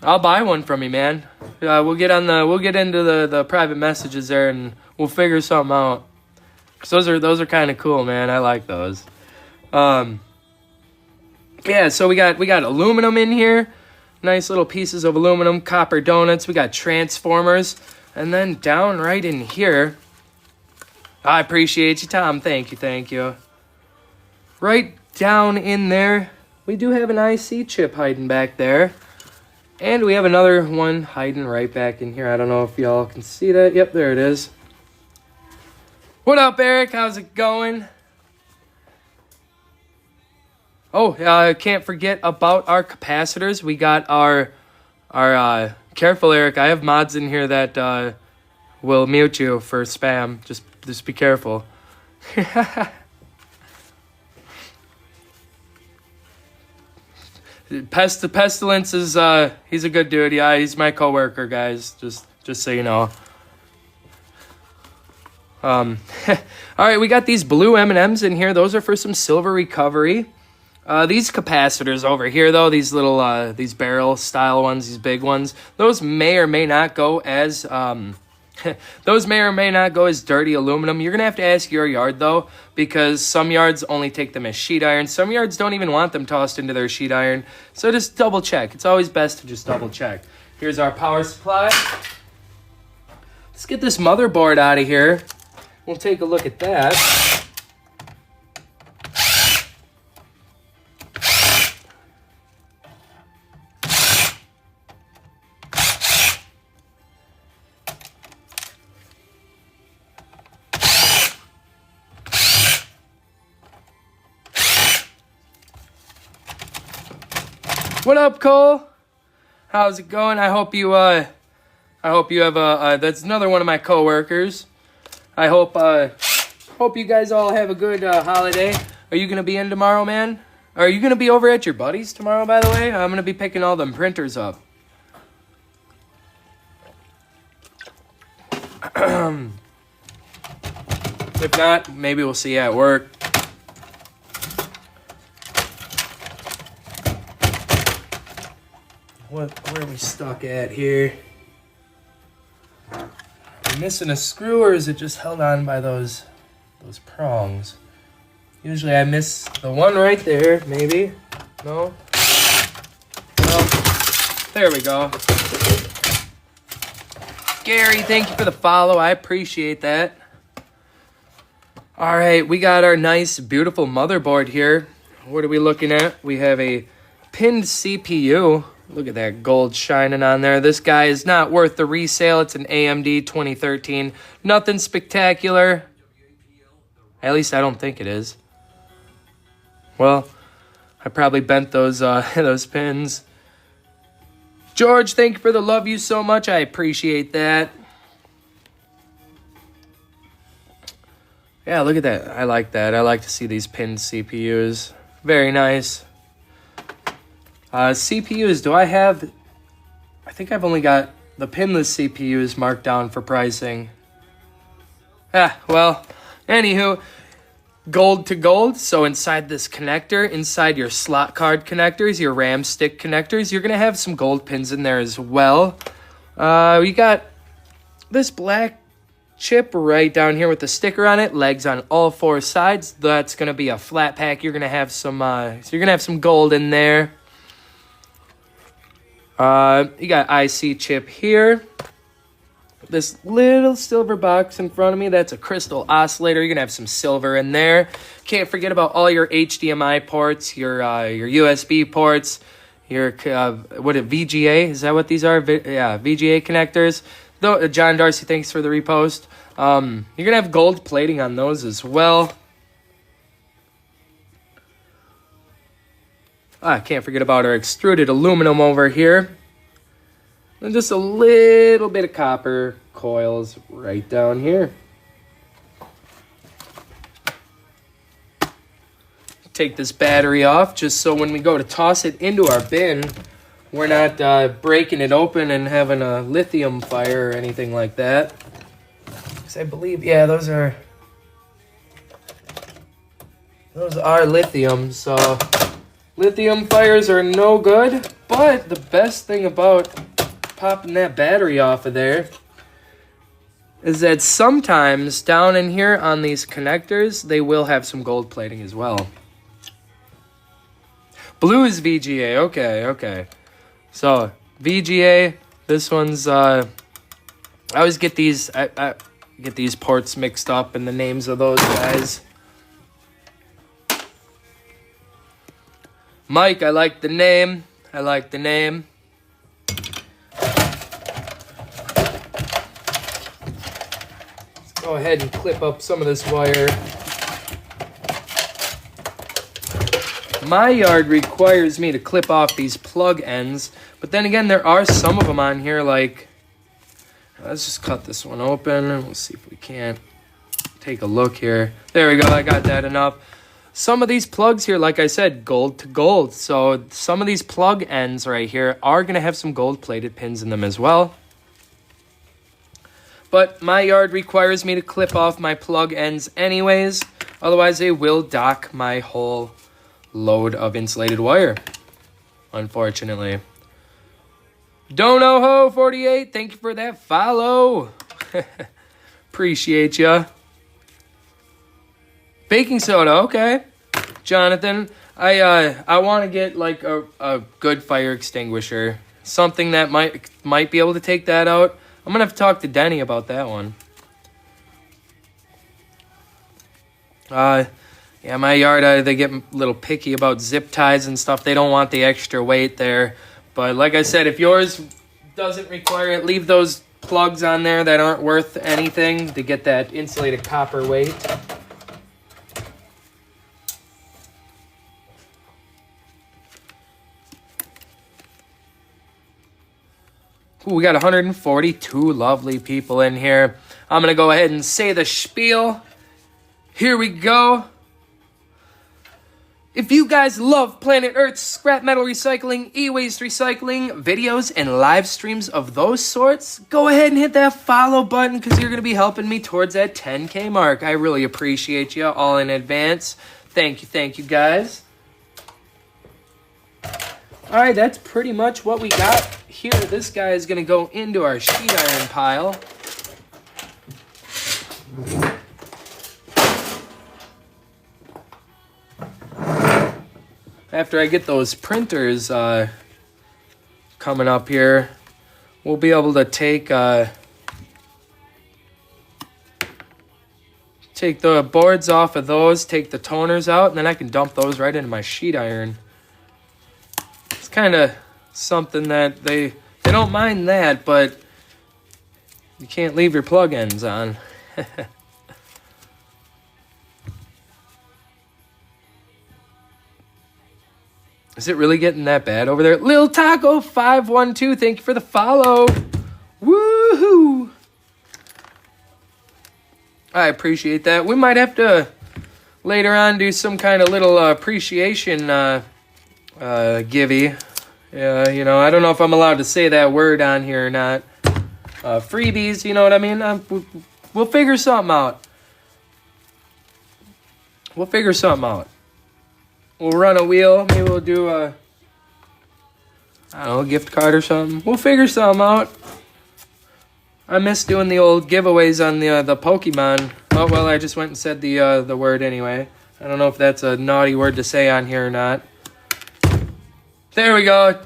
I'll buy one from you, man. We'll get into the private messages there, and we'll figure something out. 'Cause those are kind of cool, man. I like those. Yeah, so we got aluminum in here. Nice little pieces of aluminum, copper donuts. We got transformers. And then down right in here, I appreciate you, Tom. Thank you. Right down in there, we do have an IC chip hiding back there. And we have another one hiding right back in here. I don't know if y'all can see that. Yep, there it is. What up, Eric? How's it going? Oh, I can't forget about our capacitors. We got our careful, Eric. I have mods in here that will mute you for spam. Just be careful. Pestilence is he's a good dude. Yeah, he's my coworker, guys. Just so you know. All right, we got these blue M&Ms in here. Those are for some silver recovery. These capacitors over here, though, these little these barrel style ones, these big ones, those may or may not go as dirty aluminum. You're gonna have to ask your yard though, because some yards only take them as sheet iron. Some yards don't even want them tossed into their sheet iron. So just double check. It's always best to just double check. Here's our power supply. Let's get this motherboard out of here. We'll take a look at that. What up, Cole? How's it going? I hope you have a. That's another one of my coworkers. I hope you guys all have a good holiday. Are you gonna be in tomorrow, man? Are you gonna be over at your buddies tomorrow? By the way, I'm gonna be picking all them printers up. If not, maybe we'll see you at work. Where are we stuck at here? Am I missing a screw, or is it just held on by those prongs? Usually I miss the one right there, maybe. No? Well, there we go. Gary, thank you for the follow. I appreciate that. All right, we got our nice, beautiful motherboard here. What are we looking at? We have a pinned CPU. Look at that gold shining on there. This guy is not worth the resale. It's an AMD 2013. Nothing spectacular. At least I don't think it is. Well, I probably bent those those pins. George, thank you for the love you so much. I appreciate that. Yeah, look at that. I like that. I like to see these pinned CPUs. Very nice. CPUs, do I have... I think I've only got the pinless CPUs marked down for pricing. Well, anywho, gold to gold. So inside this connector, inside your slot card connectors, your RAM stick connectors, you're going to have some gold pins in there as well. We got this black chip right down here with the sticker on it, legs on all four sides. That's going to be a flat pack. You're going to have some gold in there. You got IC chip here. This little silver box in front of me, that's a crystal oscillator. You're gonna have some silver in there. Can't forget about all your HDMI ports, your USB ports, your VGA, is that what these are? VGA connectors. John Darcy, thanks for the repost. You're gonna have gold plating on those as well. I can't forget about our extruded aluminum over here. And just a little bit of copper coils right down here. Take this battery off just so when we go to toss it into our bin, we're not breaking it open and having a lithium fire or anything like that. I believe, yeah, those are lithium. So lithium fires are no good. But the best thing about popping that battery off of there is that sometimes down in here on these connectors, they will have some gold plating as well. Blue is VGA. Okay. So VGA, this one's I always get these I get these ports mixed up in the names of those guys. Mike, I like the name. Go ahead and clip up some of this wire. My yard requires me to clip off these plug ends, but then again, there are some of them on here, like, let's just cut this one open, and we'll see if we can't take a look here. There we go, I got that enough. Some of these plugs here, like I said, gold to gold, so some of these plug ends right here are going to have some gold-plated pins in them as well. But my yard requires me to clip off my plug ends anyways. Otherwise, they will dock my whole load of insulated wire, unfortunately. Donoho48, thank you for that follow. Appreciate ya. Baking soda, okay. Jonathan, I want to get like a good fire extinguisher. Something that might be able to take that out. I'm going to have to talk to Denny about that one. Yeah, my yard, they get a little picky about zip ties and stuff. They don't want the extra weight there. But like I said, if yours doesn't require it, leave those plugs on there that aren't worth anything to get that insulated copper weight. Ooh, we got 142 lovely people in here. I'm going to go ahead and say the spiel. Here we go. If you guys love Planet Earth's scrap metal recycling, e-waste recycling, videos, and live streams of those sorts, go ahead and hit that follow button because you're going to be helping me towards that 10K mark. I really appreciate you all in advance. Thank you guys. All right, that's pretty much what we got here. This guy is going to go into our sheet iron pile. After I get those printers coming up here, we'll be able to take the boards off of those, take the toners out, and then I can dump those right into my sheet iron. It's kind of something that they don't mind that, but you can't leave your plug ends on. Is it really getting that bad over there? Lil Taco 512, thank you for the follow. Woohoo! I appreciate that. We might have to later on do some kind of little appreciation givey. Yeah, you know, I don't know if I'm allowed to say that word on here or not. Freebies, you know what I mean? We'll figure something out. We'll run a wheel. Maybe we'll do a gift card or something. We'll figure something out. I miss doing the old giveaways on the Pokemon. Oh, well, I just went and said the word anyway. I don't know if that's a naughty word to say on here or not. There we go.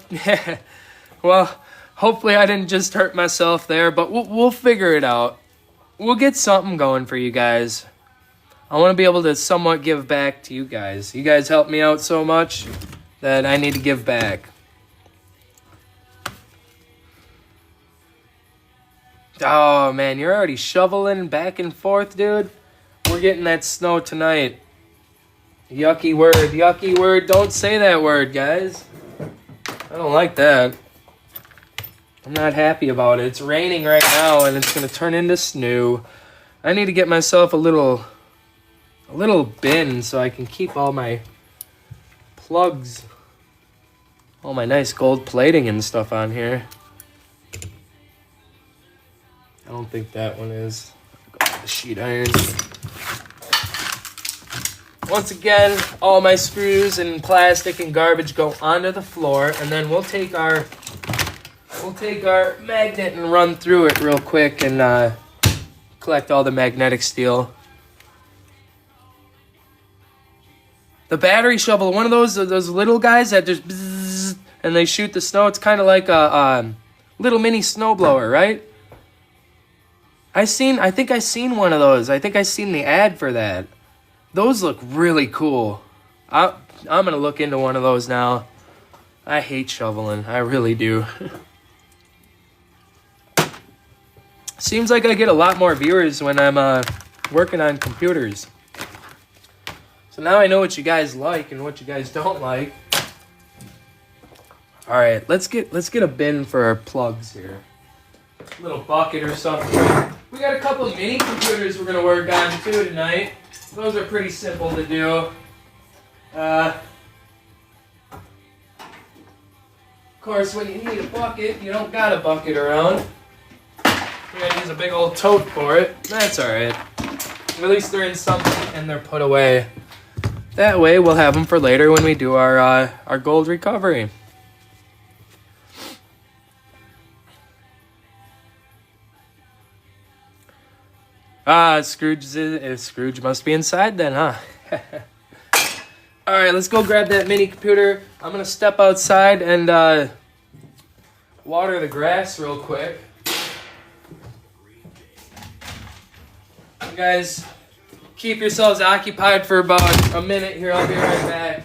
Well, hopefully I didn't just hurt myself there, but we'll figure it out. We'll get something going for you guys. I want to be able to somewhat give back to you guys. You guys help me out so much that I need to give back. Oh, man, you're already shoveling back and forth, dude. We're getting that snow tonight. Yucky word. Don't say that word, guys. I don't like that. I'm not happy about it. It's raining right now, and it's going to turn into snow. I need to get myself a little bin so I can keep all my plugs, all my nice gold plating and stuff on here. I don't think that one is. the sheet iron. Once again, all my screws and plastic and garbage go onto the floor, and then we'll take our magnet and run through it real quick and collect all the magnetic steel. The battery shovel, one of those little guys that just bzzz, and they shoot the snow. It's kind of like a little mini snowblower, right? I think I seen one of those. I think I seen the ad for that. Those look really cool. I'm gonna look into one of those now. I hate shoveling. I really do. Seems like I get a lot more viewers when I'm working on computers. So now I know what you guys like and what you guys don't like. All right, let's get a bin for our plugs here. A little bucket or something. We got a couple of mini computers we're gonna work on too tonight. Those are pretty simple to do. Of course, when you need a bucket, you don't got a bucket around. You gotta use a big old tote for it. That's all right. At least they're in something and they're put away. That way, we'll have them for later when we do our gold recovery. Scrooge must be inside then, huh? All right, let's go grab that mini computer. I'm gonna step outside and water the grass real quick. You guys keep yourselves occupied for about a minute here. I'll be right back.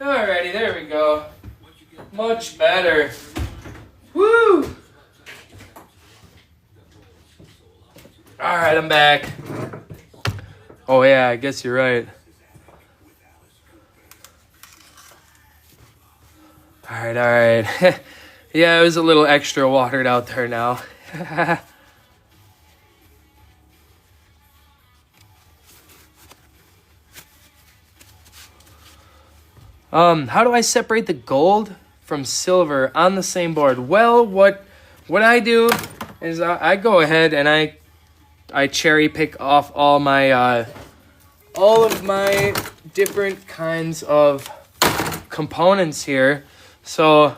Alrighty, there we go. Much better. Woo! Alright, I'm back. Oh yeah, I guess you're right. Alright. Yeah, it was a little extra watered out there now. How do I separate the gold from silver on the same board? Well, what I do is I go ahead and I cherry pick off all of my different kinds of components here. So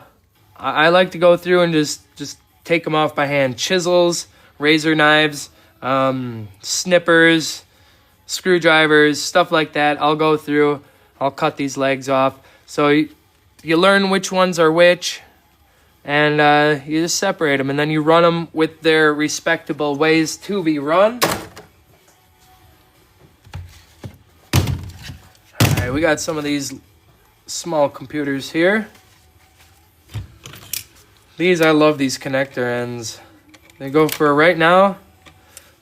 I like to go through and just take them off by hand. Chisels, razor knives, snippers, screwdrivers, stuff like that. I'll go through. I'll cut these legs off. So you learn which ones are which, and you just separate them, and then you run them with their respectable ways to be run. All right, we got some of these small computers here. I love these connector ends. They go for, right now,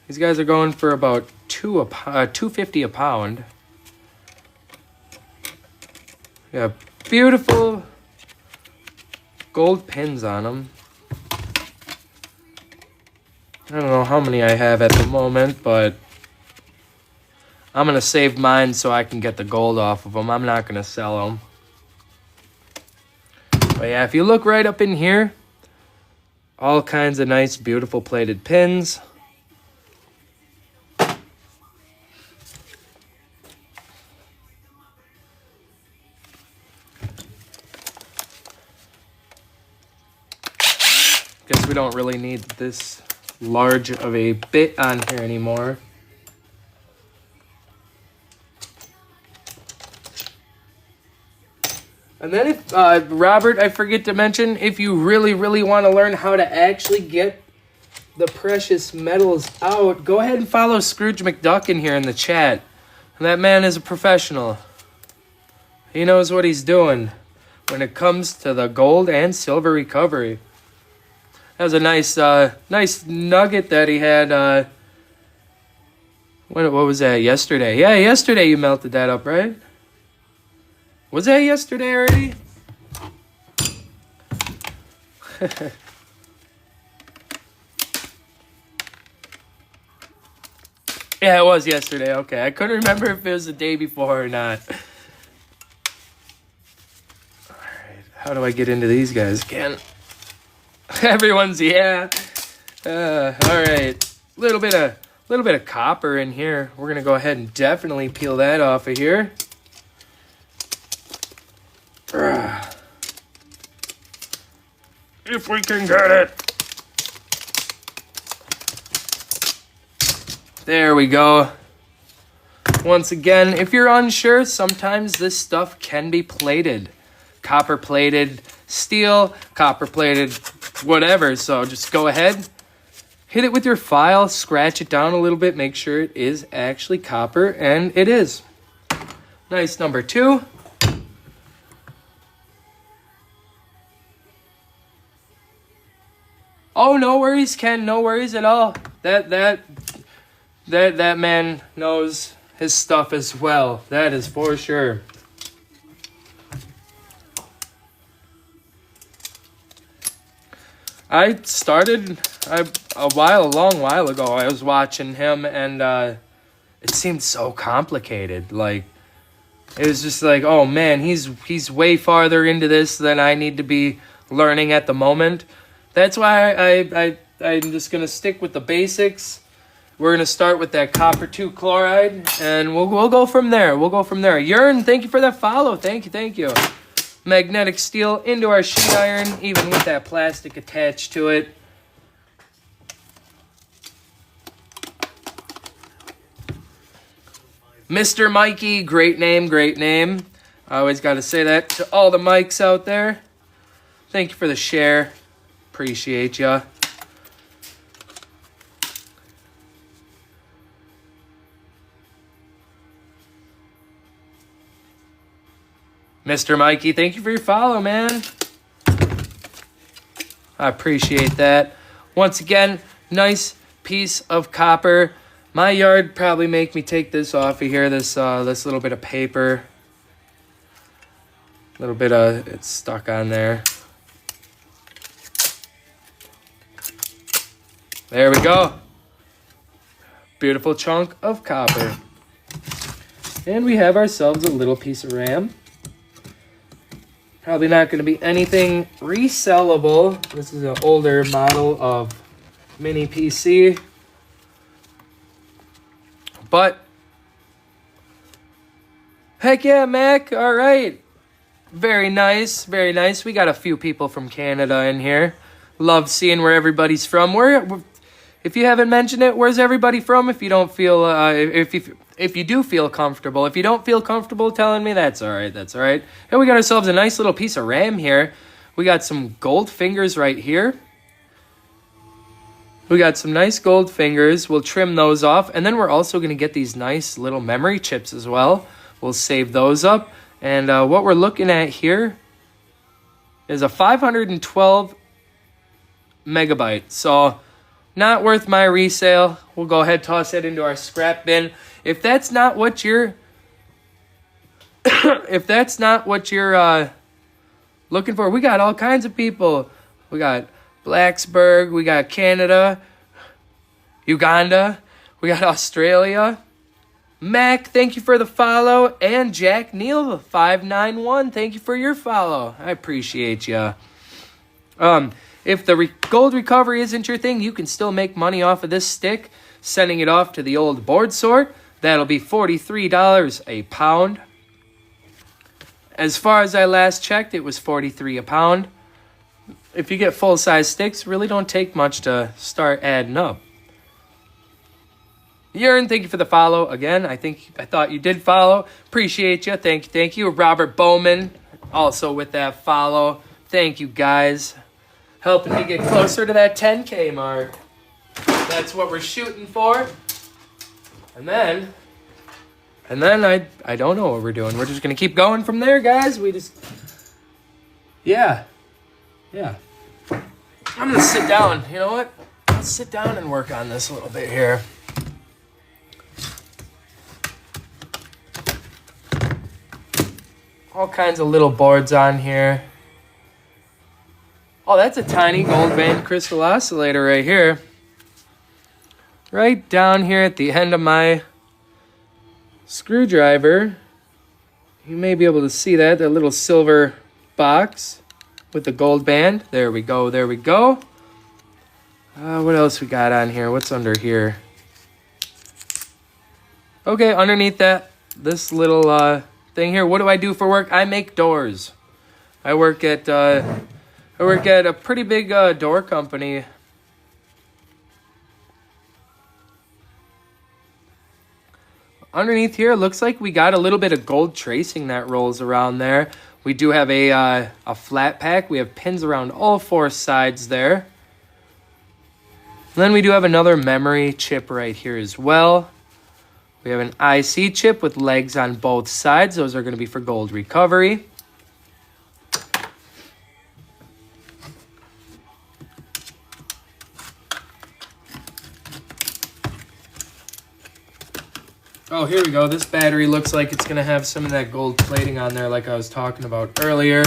these guys are going for about $2.50 a pound. Yeah, beautiful gold pins on them. I don't know how many I have at the moment, but I'm going to save mine so I can get the gold off of them. I'm not going to sell them. But yeah, if you look right up in here, all kinds of nice, beautiful plated pins. Guess we don't really need this large of a bit on here anymore. And then if, Robert, I forget to mention, if you really, really want to learn how to actually get the precious metals out, go ahead and follow Scrooge McDuck in here in the chat. That man is a professional. He knows what he's doing when it comes to the gold and silver recovery. That was a nice nice nugget that he had. What was that, yesterday? Yeah, yesterday you melted that up, right? Was that yesterday already? Yeah, it was yesterday. Okay, I couldn't remember if it was the day before or not. All right, how do I get into these guys again? Everyone's, yeah. All right, little bit of copper in here. We're gonna go ahead and definitely peel that off of here. If we can get it. There we go. Once again, if you're unsure, sometimes this stuff can be plated. Copper plated steel, copper plated whatever. So just go ahead, hit it with your file, scratch it down a little bit, make sure it is actually copper, and it is. Nice number 2. Oh, no worries, Ken. No worries at all. That man knows his stuff as well. That is for sure. I started a long while ago. I was watching him, and it seemed so complicated. Like, it was just like, oh man, he's way farther into this than I need to be learning at the moment. That's why I'm just gonna stick with the basics. We're gonna start with that copper 2 chloride, and we'll go from there. We'll go from there. Yearn, thank you for that follow. Thank you. Magnetic steel into our sheet iron, even with that plastic attached to it. Mr. Mikey, great name, great name. I always got to say that to all the mics out there. Thank you for the share. Appreciate ya. Mr. Mikey, thank you for your follow, man. I appreciate that. Once again, nice piece of copper. My yard probably make me take this off of here, this little bit of paper. A little bit of it's stuck on there. There we go. Beautiful chunk of copper. And we have ourselves a little piece of RAM. Probably not going to be anything resellable. This is an older model of mini PC. But, heck yeah, Mac. All right. Very nice. Very nice. We got a few people from Canada in here. Love seeing where everybody's from. If you haven't mentioned it, where's everybody from? If you don't feel, if you do feel comfortable. If you don't feel comfortable telling me, that's all right. That's all right. And we got ourselves a nice little piece of RAM here. We got some gold fingers right here. We got some nice gold fingers. We'll trim those off. And then we're also going to get these nice little memory chips as well. We'll save those up. And what we're looking at here is a 512 megabyte. So not worth my resale. We'll go ahead, toss that into our scrap bin. If that's not what you're looking for, we got all kinds of people. We got Blacksburg, we got Canada, Uganda, we got Australia. Mac, thank you for the follow, and Jack Neal 591, thank you for your follow. I appreciate you. If the gold recovery isn't your thing, you can still make money off of this stick, sending it off to the old board sort. That'll be $43 a pound. As far as I last checked, it was $43 a pound. If you get full-size sticks, really don't take much to start adding up. Yearn, thank you for the follow. Again, I thought you did follow. Appreciate you. Thank you. Robert Bowman, Also with that follow. Thank you guys. Helping me get closer to that 10K mark. That's what we're shooting for. And then I don't know what we're doing. We're just going to keep going from there, guys. Yeah. I'm going to sit down. You know what? Let's sit down and work on this a little bit here. All kinds of little boards on here. Oh, that's a tiny gold band crystal oscillator right here. Right down here at the end of my screwdriver. You may be able to see that little silver box with the gold band. There we go, there we go. What else we got on here? What's under here? Okay, underneath this little thing here. What do I do for work? I make doors. I work at a pretty big door company. Underneath here, it looks like we got a little bit of gold tracing that rolls around there. We do have a flat pack. We have pins around all four sides there. And then we do have another memory chip right here as well. We have an IC chip with legs on both sides. Those are going to be for gold recovery. Oh, here we go. This battery looks like it's going to have some of that gold plating on there like I was talking about earlier.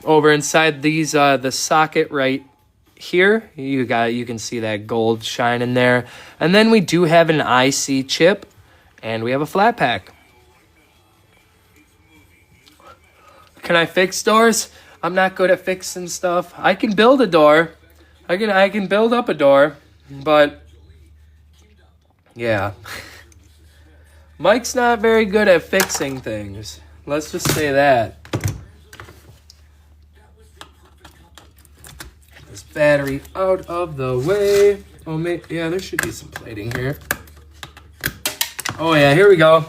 Over inside these, the socket right here, you can see that gold shining there. And then we do have an IC chip, and we have a flat pack. Can I fix doors? I'm not good at fixing stuff. I can build a door. I can build up a door, but yeah. Mike's not very good at fixing things. Let's just say that. This battery out of the way. Oh, yeah, there should be some plating here. Oh, yeah, here we go.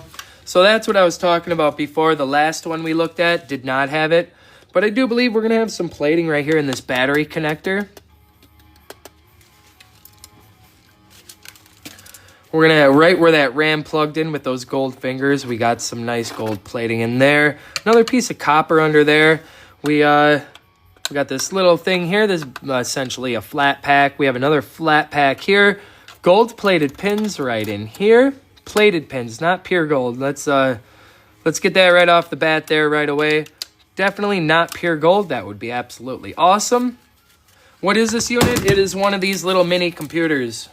So that's what I was talking about before. The last one we looked at did not have it. But I do believe we're going to have some plating right here in this battery connector. We're going to, right where that RAM plugged in with those gold fingers, we got some nice gold plating in there. Another piece of copper under there. We got this little thing here. This is essentially a flat pack. We have another flat pack here. Gold plated pins right in here. Plated pins, not pure gold. Let's get that right off the bat there right away. Definitely not pure gold. That would be absolutely awesome. What is this unit? It is one of these little mini computers.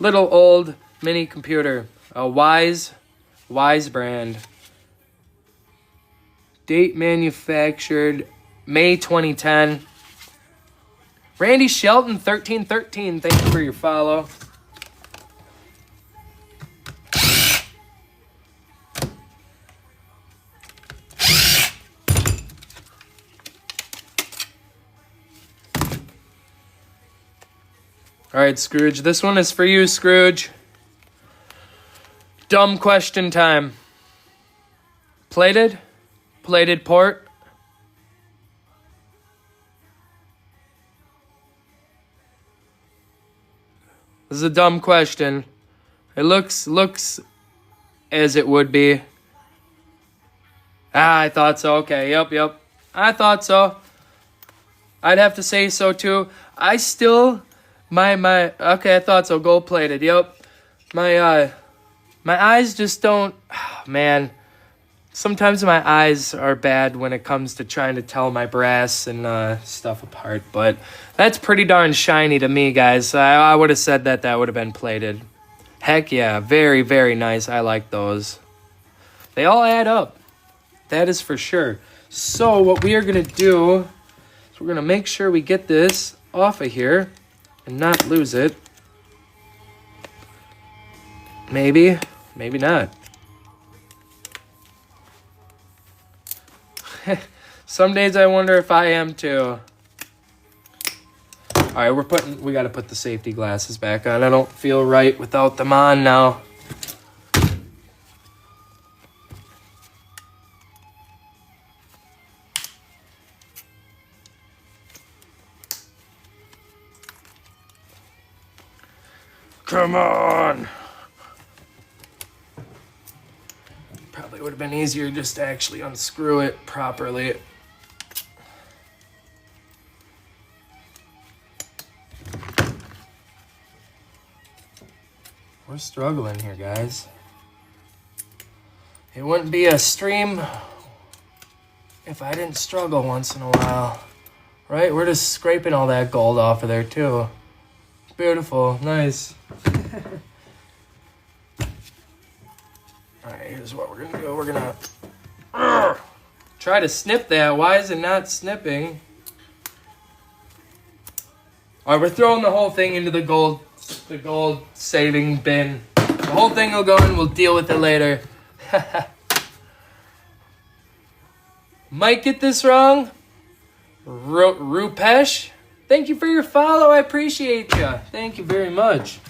Little old mini computer. A Wise brand. Date manufactured May 2010. Randy Shelton 1313. Thank you for your follow. All right, Scrooge. This one is for you, Scrooge. Dumb question time. Plated? Plated port? This is a dumb question. It looks as it would be. I thought so. Okay, yep. I thought so. I'd have to say so too. I still... okay, I thought so. Gold plated. Yep. My eyes just don't, man. Sometimes my eyes are bad when it comes to trying to tell my brass and stuff apart, but that's pretty darn shiny to me, guys. I would have said that would have been plated. Heck yeah, very, very nice. I like those. They all add up. That is for sure. So what we are going to do is we're going to make sure we get this off of here and not lose it. Maybe not. Some days I wonder if I am too. All right, we got to put the safety glasses back on. I don't feel right without them on now. Come on. Probably would have been easier just to actually unscrew it properly. We're struggling here, guys. It wouldn't be a stream if I didn't struggle once in a while. Right? We're just scraping all that gold off of there, too. Beautiful. Nice. Alright, here's what we're going to do. We're going to try to snip that. Why is it not snipping? Alright, we're throwing the whole thing into the gold saving bin. The whole thing will go in. We'll deal with it later. Might get this wrong. Rupesh, thank you for your follow. I appreciate you. Thank you very much.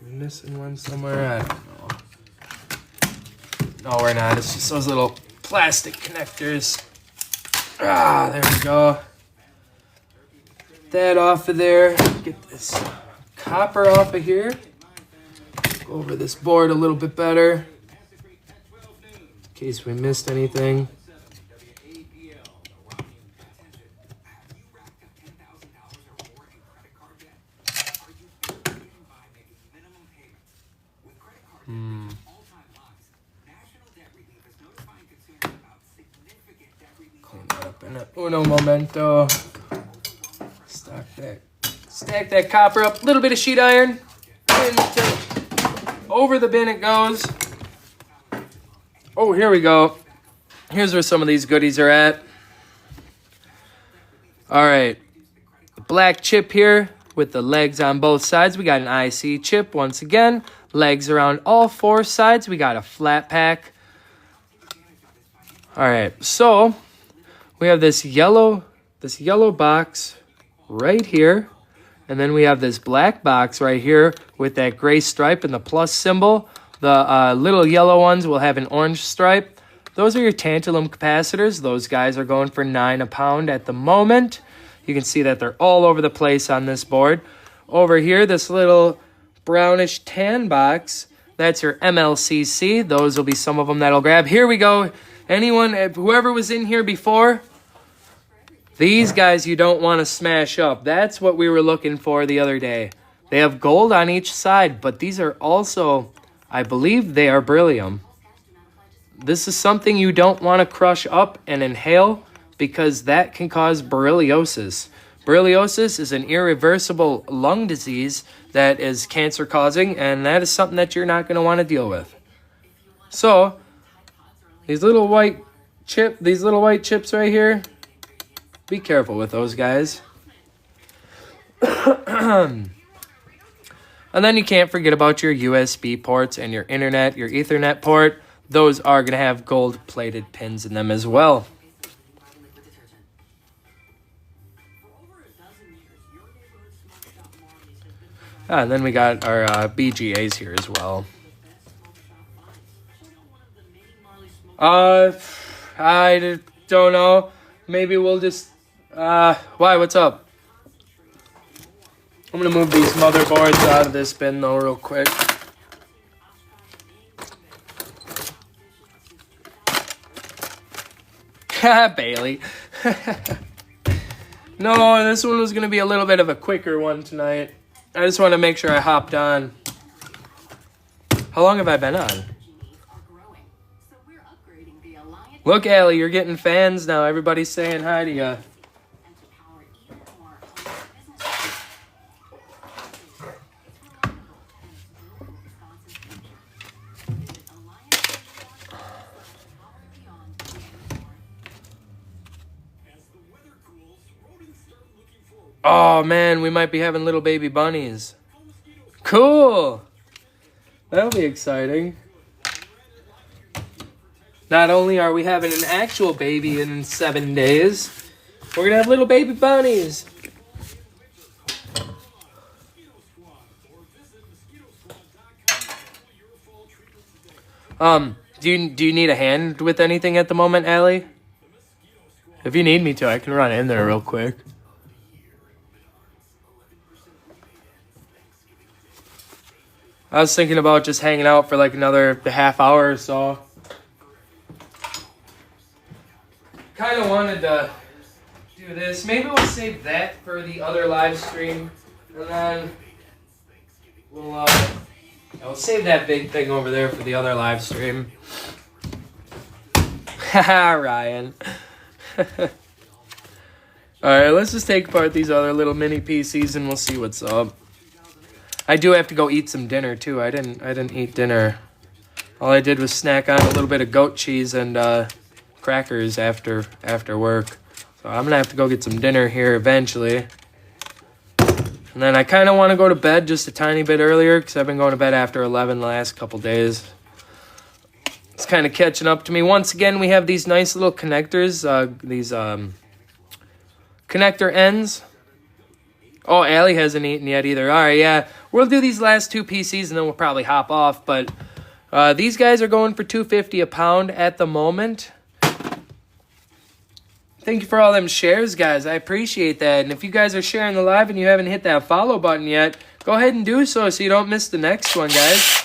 Missing one somewhere. I don't know. No, we're not. It's just those little plastic connectors. Ah, there we go. That off of there. Get this copper off of here. Go over this board a little bit better. In case we missed anything. Clean that up in uno momento. Stack that copper up. A little bit of sheet iron. Over the bin it goes. Oh, here we go. Here's where some of these goodies are at. All right. The black chip here with the legs on both sides. We got an IC chip once again. Legs around all four sides. We got a flat pack. All right. So we have this yellow box right here. And then we have this black box right here with that gray stripe and the plus symbol. The little yellow ones will have an orange stripe. Those are your tantalum capacitors. Those guys are going for $9 a pound at the moment. You can see that they're all over the place on this board. Over here, this little brownish tan box, that's your MLCC. Those will be some of them that'll grab. Here we go. Anyone, whoever was in here before, these guys you don't want to smash up. That's what we were looking for the other day. They have gold on each side, but these are also, I believe they are beryllium. This is something you don't want to crush up and inhale because that can cause berylliosis. Berylliosis is an irreversible lung disease that is cancer causing, and that is something that you're not going to want to deal with. So, these little white chips right here, be careful with those guys. And then you can't forget about your USB ports and your internet, your Ethernet port. Those are going to have gold-plated pins in them as well. And then we got our BGAs here as well. I don't know. Maybe we'll just... why? What's up? I'm going to move these motherboards out of this bin, though, real quick. Bailey. No, this one was going to be a little bit of a quicker one tonight. I just want to make sure I hopped on. How long have I been on? Look, Allie, you're getting fans now. Everybody's saying hi to you. Oh, man, we might be having little baby bunnies. Cool. That'll be exciting. Not only are we having an actual baby in 7 days, we're going to have little baby bunnies. Do you need a hand with anything at the moment, Allie? If you need me to, I can run in there real quick. I was thinking about just hanging out for like another half hour or so. Kind of wanted to do this. Maybe we'll save that for the other live stream, and then we'll save that big thing over there for the other live stream. Haha, Ryan. Alright, let's just take apart these other little mini PCs and we'll see what's up. I do have to go eat some dinner too. I didn't eat dinner. All I did was snack on a little bit of goat cheese and crackers after work. So I'm gonna have to go get some dinner here eventually. And then I kind of want to go to bed just a tiny bit earlier because I've been going to bed after 11 the last couple days. It's kind of catching up to me. Once again, we have these nice little connectors, these connector ends. Oh, Allie hasn't eaten yet either. All right, yeah. We'll do these last two PCs and then we'll probably hop off. But these guys are going for $2.50 a pound at the moment. Thank you for all them shares, guys. I appreciate that. And if you guys are sharing the live and you haven't hit that follow button yet, go ahead and do so you don't miss the next one, guys.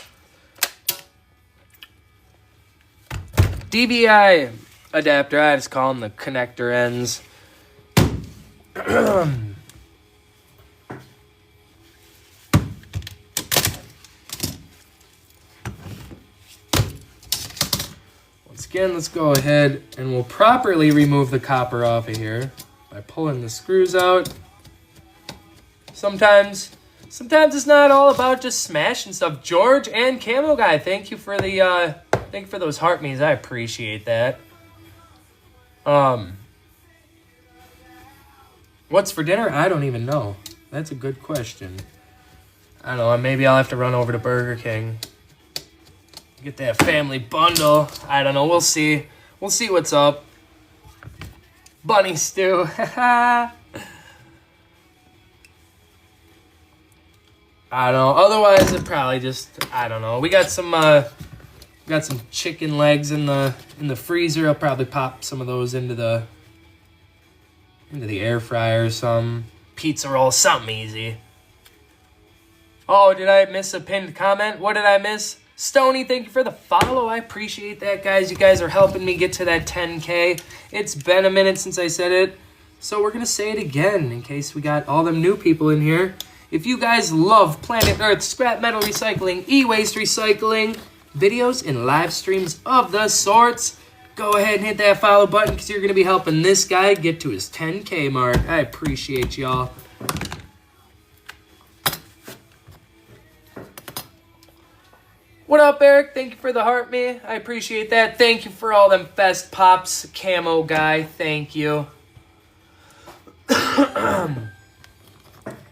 DVI adapter, I just call them the connector ends. Once again, let's go ahead and we'll properly remove the copper off of here by pulling the screws out. Sometimes it's not all about just smashing stuff. George and Camo Guy, thank you for the thank you for those heart me's. I appreciate that. What's for dinner? I don't even know. That's a good question. I don't know. Maybe I'll have to run over to Burger King. Get that family bundle. I don't know. We'll see. We'll see what's up. Bunny stew. I don't know. Otherwise, it probably just, I don't know. We got some chicken legs in the freezer. I'll probably pop some of those into the air fryer or some pizza roll, something easy. Oh, did I miss a pinned comment? What did I miss? Stony, thank you for the follow. I appreciate that, guys. You guys are helping me get to that 10K. It's been a minute since I said it, so we're going to say it again in case we got all them new people in here. If you guys love Planet Earth, scrap metal recycling, e-waste recycling, videos and live streams of the sorts, go ahead and hit that follow button because you're going to be helping this guy get to his 10K mark. I appreciate y'all. What up, Eric? Thank you for the heart me. I appreciate that. Thank you for all them Fest Pops, Camo Guy. Thank you.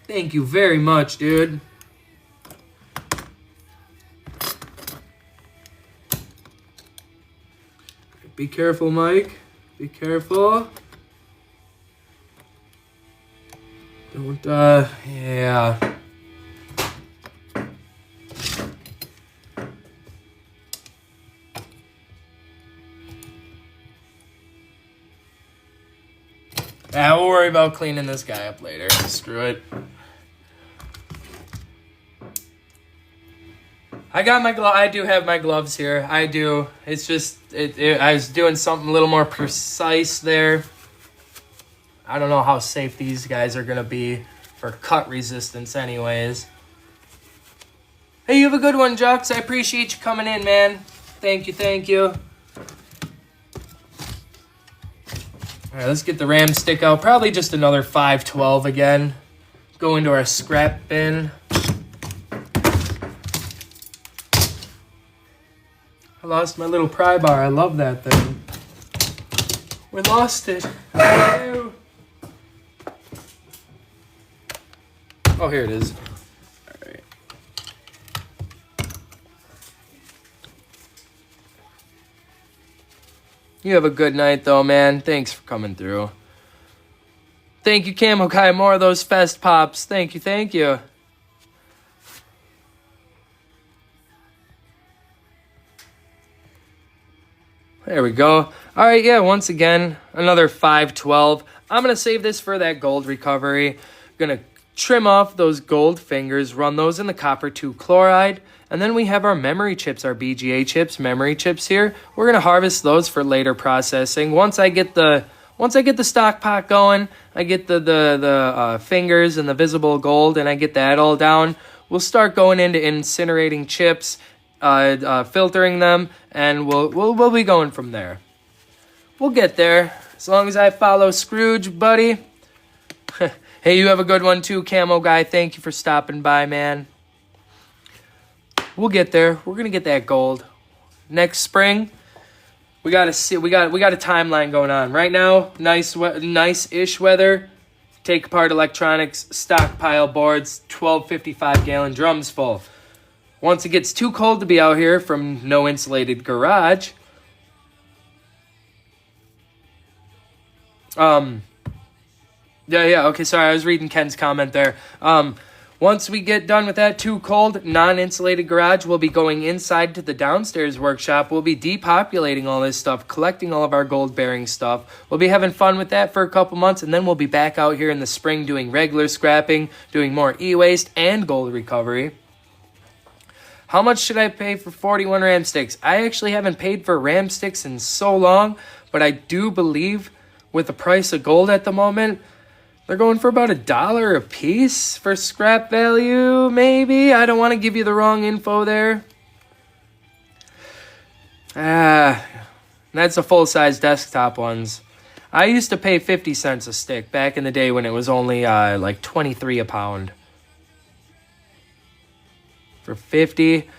Thank you very much, dude. Be careful, Mike. Be careful. Don't, yeah. Yeah, we'll worry about cleaning this guy up later. Screw it. I got my glove. I do have my gloves here. I do. It's just I was doing something a little more precise there. I don't know how safe these guys are gonna be for cut resistance, anyways. Hey, you have a good one, Jux. I appreciate you coming in, man. Thank you, thank you. All right, let's get the RAM stick out. Probably just another 512 again. Go into our scrap bin. I lost my little pry bar. I love that thing. We lost it. Oh, here it is. All right. You have a good night, though, man. Thanks for coming through. Thank you, Camo Guy. More of those Fest Pops. Thank you, thank you. There we go. All right, yeah, once again, another 512. I'm going to save this for that gold recovery. Going to trim off those gold fingers, run those in the copper 2 chloride, and then we have our memory chips, our BGA chips, memory chips here. We're going to harvest those for later processing. Once I get the stock pot going, I get the fingers and the visible gold, and I get that all down, we'll start going into incinerating chips, filtering them, and we'll be going from there. We'll get there as long as I follow Scrooge, buddy. Hey, you have a good one too, Camo Guy. Thank you for stopping by, man. We'll get there. We're gonna get that gold next spring. We got a timeline going on right now. Nice-ish weather. Take apart electronics, stockpile boards, 1255-gallon drums full. Once it gets too cold to be out here from no insulated garage, okay, sorry, I was reading Ken's comment there. Once we get done with that too cold, non-insulated garage, we'll be going inside to the downstairs workshop. We'll be depopulating all this stuff, collecting all of our gold-bearing stuff. We'll be having fun with that for a couple months, and then we'll be back out here in the spring doing regular scrapping, doing more e-waste and gold recovery. How much should I pay for 41 ram sticks? I actually haven't paid for ram sticks in so long, but I do believe with the price of gold at the moment, they're going for about $1 a piece for scrap value, maybe? I don't want to give you the wrong info there. That's the full-size desktop ones. I used to pay 50 cents a stick back in the day when it was only like 23 a pound. For 50,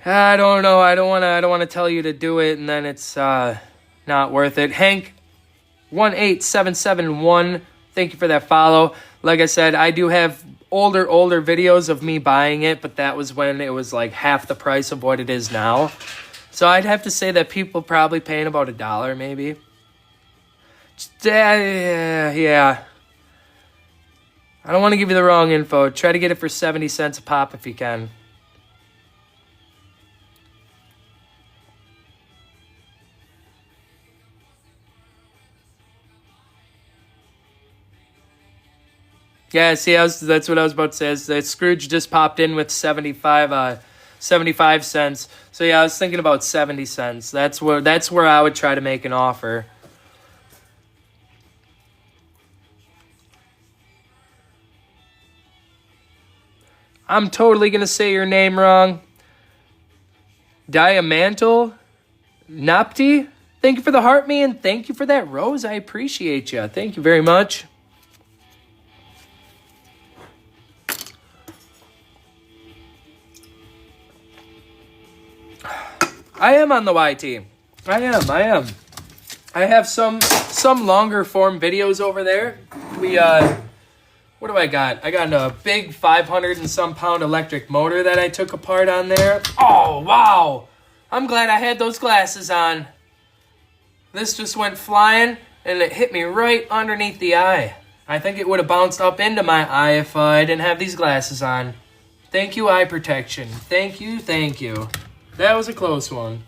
I don't know. I don't want to tell you to do it and then it's not worth it. Hank 18771, thank you for that follow. Like I said, I do have older videos of me buying it, but that was when it was like half the price of what it is now. So I'd have to say that people probably paying about $1 maybe. Yeah. I don't want to give you the wrong info. Try to get it for 70 cents a pop if you can. Yeah, see, that's what I was about to say. Is that Scrooge just popped in with 75 cents. So yeah, I was thinking about 70 cents. That's where I would try to make an offer. I'm totally going to say your name wrong. Diamantal Napti? Thank you for the heart, man. Thank you for that rose. I appreciate you. Thank you very much. I am on the YT. I am. I have some longer form videos over there. What do I got? I got a big 500 and some pound electric motor that I took apart on there. Oh, wow. I'm glad I had those glasses on. This just went flying and it hit me right underneath the eye. I think it would have bounced up into my eye if I didn't have these glasses on. Thank you, eye protection. Thank you. That was a close one.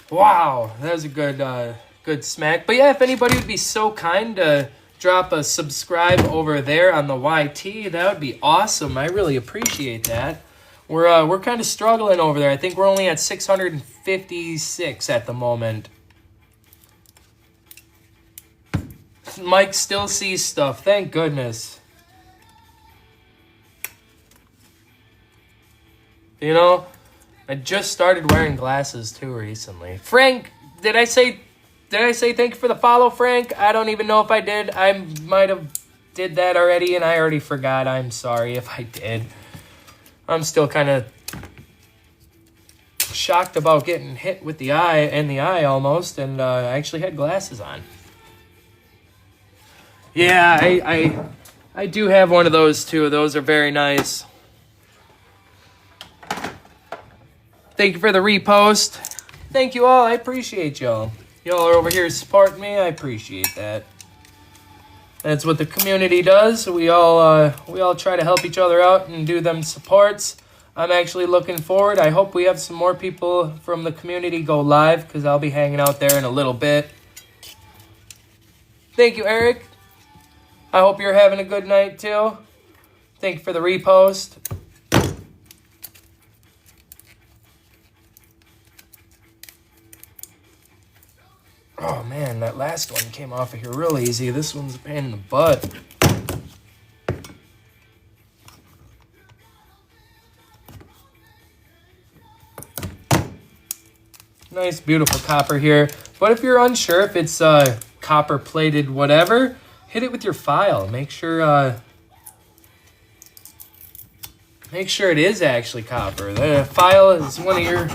Wow, that was a good smack. But yeah, if anybody would be so kind to drop a subscribe over there on the YT, that would be awesome. I really appreciate that. We're kind of struggling over there. I think we're only at 656 at the moment. Mike still sees stuff. Thank goodness. You know, I just started wearing glasses too recently. Frank, did I say thank you for the follow, Frank? I don't even know if I did. I might have did that already and I already forgot. I'm sorry if I did. I'm still kind of shocked about getting hit with the eye almost, and I actually had glasses on. Yeah, I do have one of those too. Those are very nice. Thank you for the repost. Thank you all. I appreciate y'all. Y'all are over here supporting me. I appreciate that. That's what the community does. We all try to help each other out and do them supports. I'm actually looking forward. I hope we have some more people from the community go live because I'll be hanging out there in a little bit. Thank you, Eric. I hope you're having a good night too. Thank you for the repost. Oh man, that last one came off of here real easy. This one's a pain in the butt. Nice, beautiful copper here. But if you're unsure if it's copper plated whatever, hit it with your file. Make sure it is actually copper. The file is one of your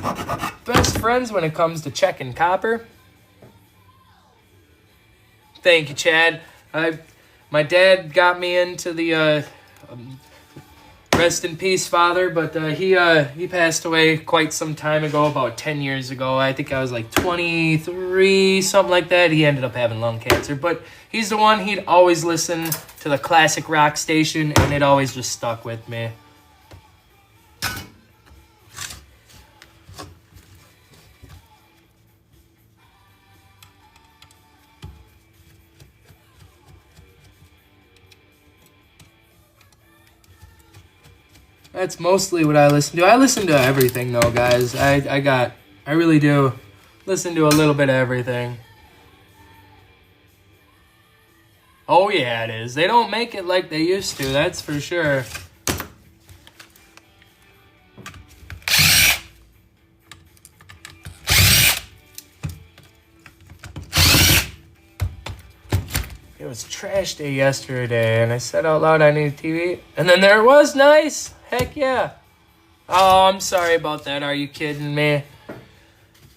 best friends when it comes to checking copper. Thank you, Chad. My dad got me into the rest in peace, father. But he passed away quite some time ago, about 10 years ago. I think I was like 23, something like that. He ended up having lung cancer. But he's the one. He'd always listen to the classic rock station, and it always just stuck with me. That's mostly what I listen to. I listen to everything though, guys. I really do listen to a little bit of everything. Oh yeah, it is. They don't make it like they used to, that's for sure. It was trash day yesterday, and I said out loud I need a TV, and then there it was. Nice. Heck yeah. Oh, I'm sorry about that. Are you kidding me?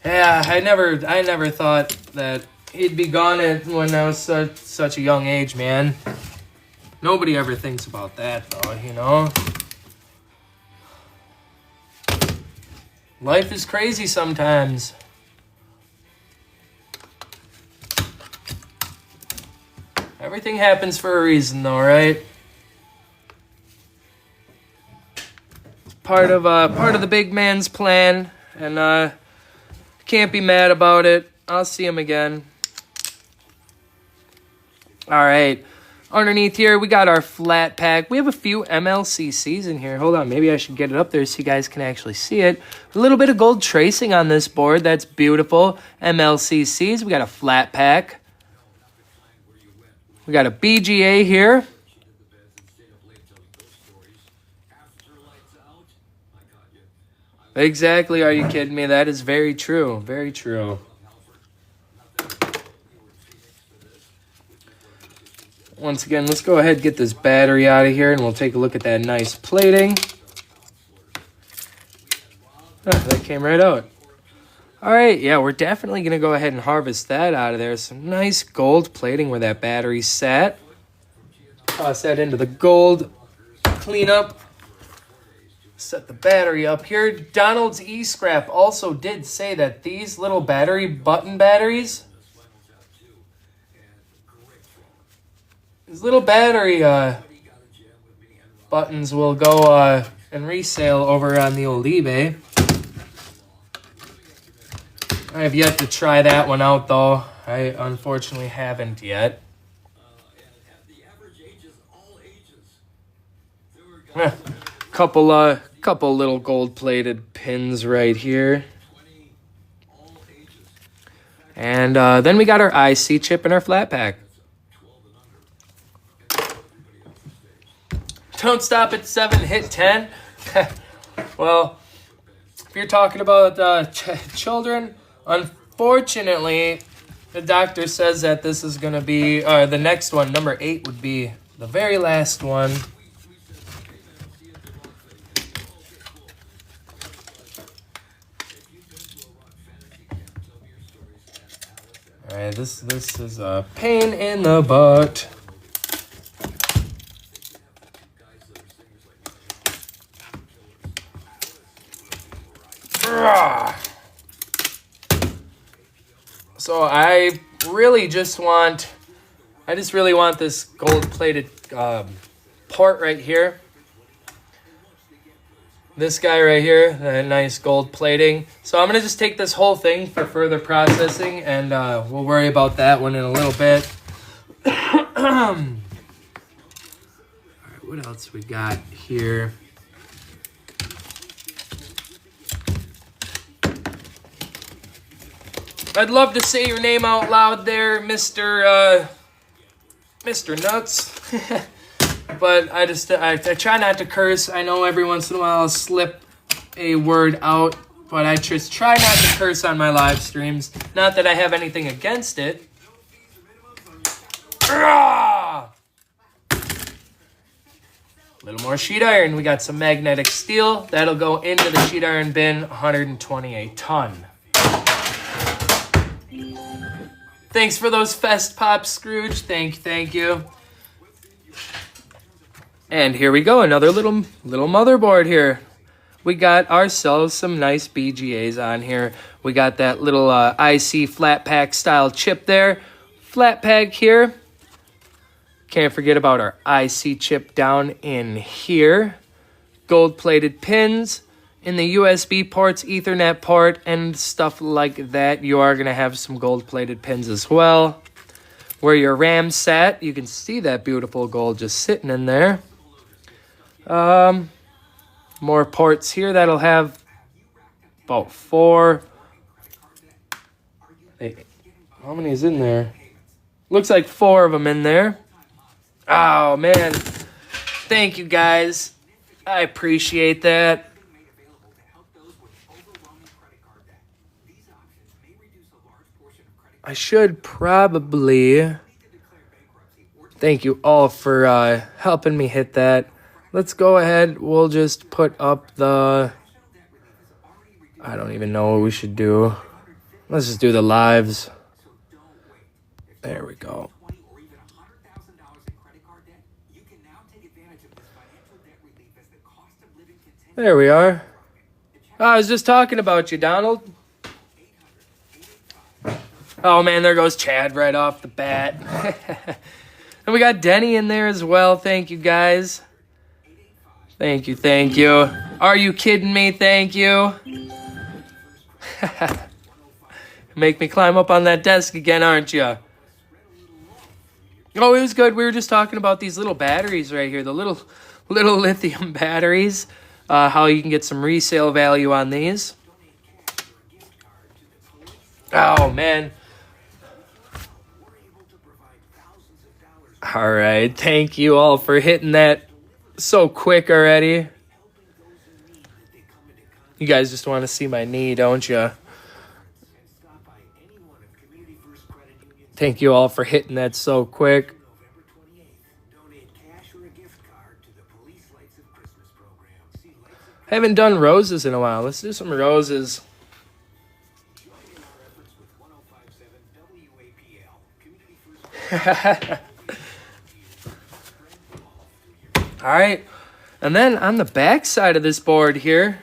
Yeah, I never thought that he'd be gone when I was such a young age, man. Nobody ever thinks about that, though, you know? Life is crazy sometimes. Everything happens for a reason, though, right? Part of the big man's plan, and can't be mad about it. I'll see him again. All right, underneath here we got our flat pack. We have a few MLCCs in here. Hold on, maybe I should get it up there so you guys can actually see it. A little bit of gold tracing on this board. That's beautiful. MLCCs. We got a flat pack. We got a BGA here. Exactly, are you kidding me? That is very true. Very true. Once again, let's go ahead and get this battery out of here, and we'll take a look at that nice plating. Oh, that came right out. All right, yeah, we're definitely going to go ahead and harvest that out of there. Some nice gold plating where that battery sat. Toss that into the gold cleanup. Set the battery up here. Donald's E-Scrap also did say that these little button batteries, these little battery buttons will go and resale over on the old eBay. I have yet to try that one out, though. I unfortunately haven't yet. Couple little gold-plated pins right here. And then we got our IC chip and our flat pack. Don't stop at 7, hit 10. Well, if you're talking about children, unfortunately, the doctor says that this is going to be, the next one, number 8, would be the very last one. All right, this is a pain in the butt. So I really just want I just really want this gold-plated port right here. This guy right here, that nice gold plating. So I'm going to just take this whole thing for further processing, and we'll worry about that one in a little bit. All right, what else we got here? I'd love to say your name out loud there, Mr. Nuts. But I try not to curse. I know every once in a while I'll slip a word out, but I just try not to curse on my live streams. Not that I have anything against it. A little more sheet iron. We got some magnetic steel. That'll go into the sheet iron bin, 128 ton. Thanks for those fest pops, Scrooge. Thank you. And here we go, another little motherboard here. We got ourselves some nice BGAs on here. We got that little IC flat pack style chip there. Flat pack here. Can't forget about our IC chip down in here. Gold plated pins in the USB ports, Ethernet port, and stuff like that. You are going to have some gold plated pins as well. Where your RAM sat, you can see that beautiful gold just sitting in there. More ports here. That'll have about 4. Hey, how many is in there? Looks like 4 of them in there. Oh, man. Thank you, guys. I appreciate that. I should probably thank you all for helping me hit that. Let's go ahead. We'll just put up the... I don't even know what we should do. Let's just do the lives. There we go. There we are. I was just talking about you, Donald. Oh, man, there goes Chad right off the bat. And we got Denny in there as well. Thank you, guys. Thank you. Are you kidding me? Thank you. Make me climb up on that desk again, aren't you? Oh, it was good. We were just talking about these little batteries right here. The little lithium batteries. How you can get some resale value on these. Oh, man. All right. Thank you all for hitting that so quick already. You guys just want to see my knee, don't you? Thank you all for hitting that so quick. Haven't done roses in a while. Let's do some roses. All right. And then on the back side of this board here.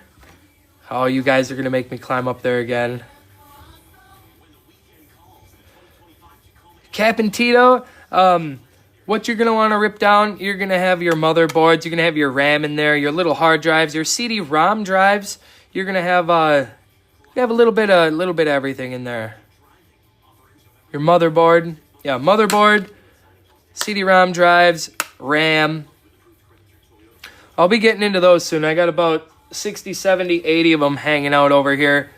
Oh, you guys are going to make me climb up there again. Cap and Tito, what you're going to want to rip down, you're going to have your motherboards, you're going to have your RAM in there, your little hard drives, your CD-ROM drives. You're going to have a little bit of everything in there. Your motherboard, motherboard, CD-ROM drives, RAM. I'll be getting into those soon. I got about 60, 70, 80 of them hanging out over here.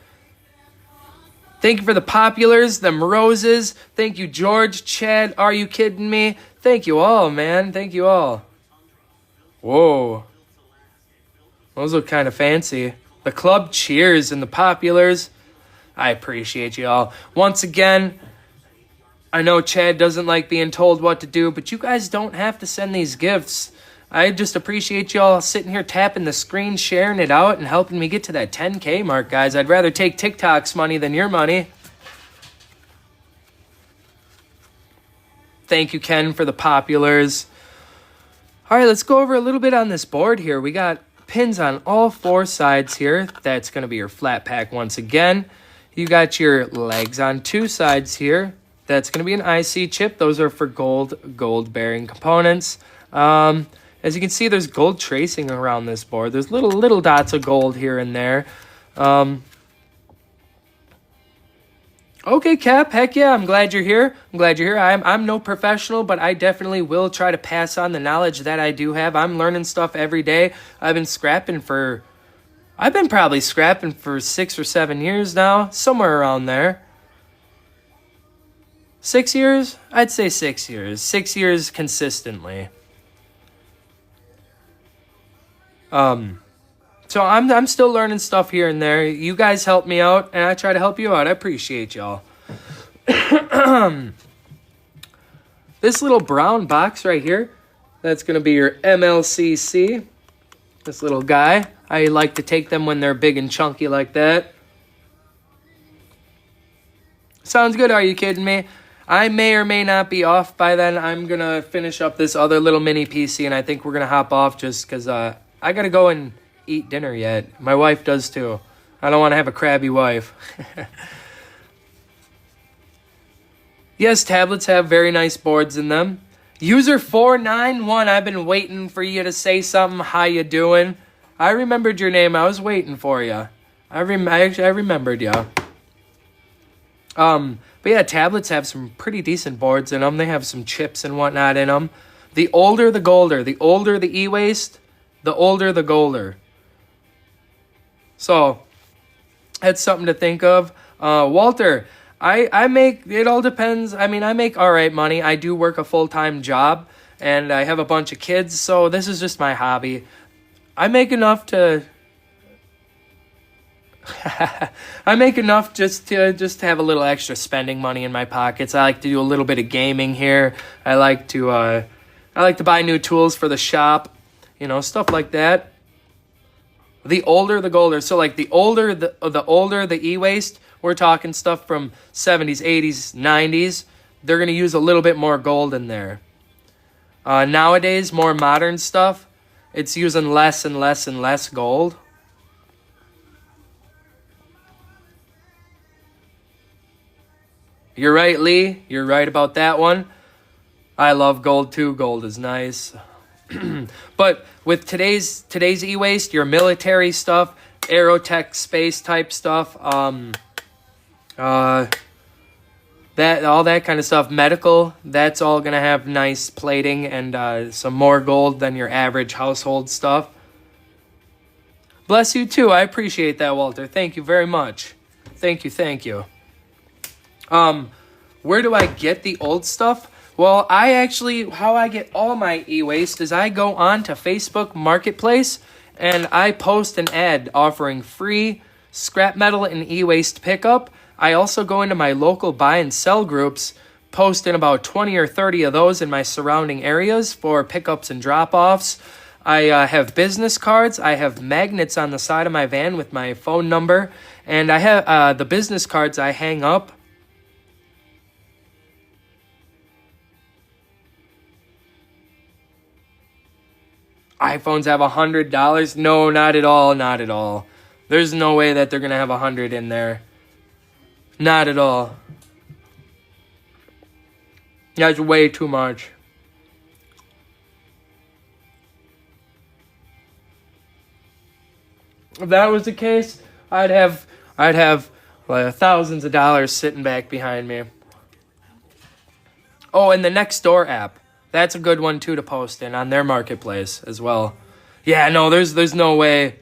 Thank you for the populars, them roses. Thank you, George, Chad. Are you kidding me? Thank you all, man. Thank you all. Whoa. Those look kind of fancy. The club cheers and the populars. I appreciate you all. Once again, I know Chad doesn't like being told what to do, but you guys don't have to send these gifts. I just appreciate y'all sitting here tapping the screen, sharing it out, and helping me get to that 10K mark, guys. I'd rather take TikTok's money than your money. Thank you, Ken, for the populars. All right, let's go over a little bit on this board here. We got pins on all 4 sides here. That's going to be your flat pack once again. You got your legs on 2 sides here. That's going to be an IC chip. Those are for gold bearing components. As you can see, there's gold tracing around this board. There's little dots of gold here and there. Okay, Cap, heck yeah, I'm glad you're here. I'm no professional, but I definitely will try to pass on the knowledge that I do have. I'm learning stuff every day. I've been probably scrapping for 6 or 7 years now, somewhere around there. 6 years? I'd say 6 years. 6 years consistently. So I'm still learning stuff here and there. You guys help me out, and I try to help you out. I appreciate y'all. This little brown box right here, that's going to be your MLCC. This little guy. I like to take them when they're big and chunky like that. Sounds good, are you kidding me? I may or may not be off by then. I'm going to finish up this other little mini PC, and I think we're going to hop off just because I got to go and eat dinner yet. My wife does too. I don't want to have a crabby wife. Yes, tablets have very nice boards in them. User 491, I've been waiting for you to say something. How you doing? I remembered your name. I was waiting for you. I remembered you. But yeah, tablets have some pretty decent boards in them. They have some chips and whatnot in them. The older, the golder. The older the e-waste, the older the golder. So, that's something to think of. Walter, I make, it all depends. I mean, I make all right money. I do work a full-time job, and I have a bunch of kids, so this is just my hobby. I make enough to... I make enough just to have a little extra spending money in my pockets. I like to do a little bit of gaming here. I like to buy new tools for the shop, stuff like that. The older the golder. So like the older the e-waste, we're talking stuff from 70s, 80s, 90s. They're going to use a little bit more gold in there. Nowadays, more modern stuff, it's using less and less and less gold. You're right, Lee. You're right about that one. I love gold too. Gold is nice. But with today's e-waste, your military stuff, aerotech space type stuff, all that kind of stuff, medical, that's all going to have nice plating and some more gold than your average household stuff. Bless you too. I appreciate that, Walter. Thank you very much. Thank you. Where do I get the old stuff? Well, how I get all my e-waste is I go on to Facebook Marketplace and I post an ad offering free scrap metal and e-waste pickup. I also go into my local buy and sell groups, post in about 20 or 30 of those in my surrounding areas for pickups and drop-offs. I have business cards. I have magnets on the side of my van with my phone number. And I have the business cards I hang up. iPhones have $100? No, not at all. There's no way that they're going to have 100 in there. Not at all. That's way too much. If that was the case, I'd have like thousands of dollars sitting back behind me. Oh, and the Nextdoor app. That's a good one too to post in on their marketplace as well. Yeah, no, there's no way.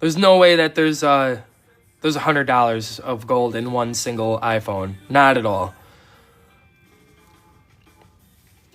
There's no way that there's $100 of gold in one single iPhone. Not at all.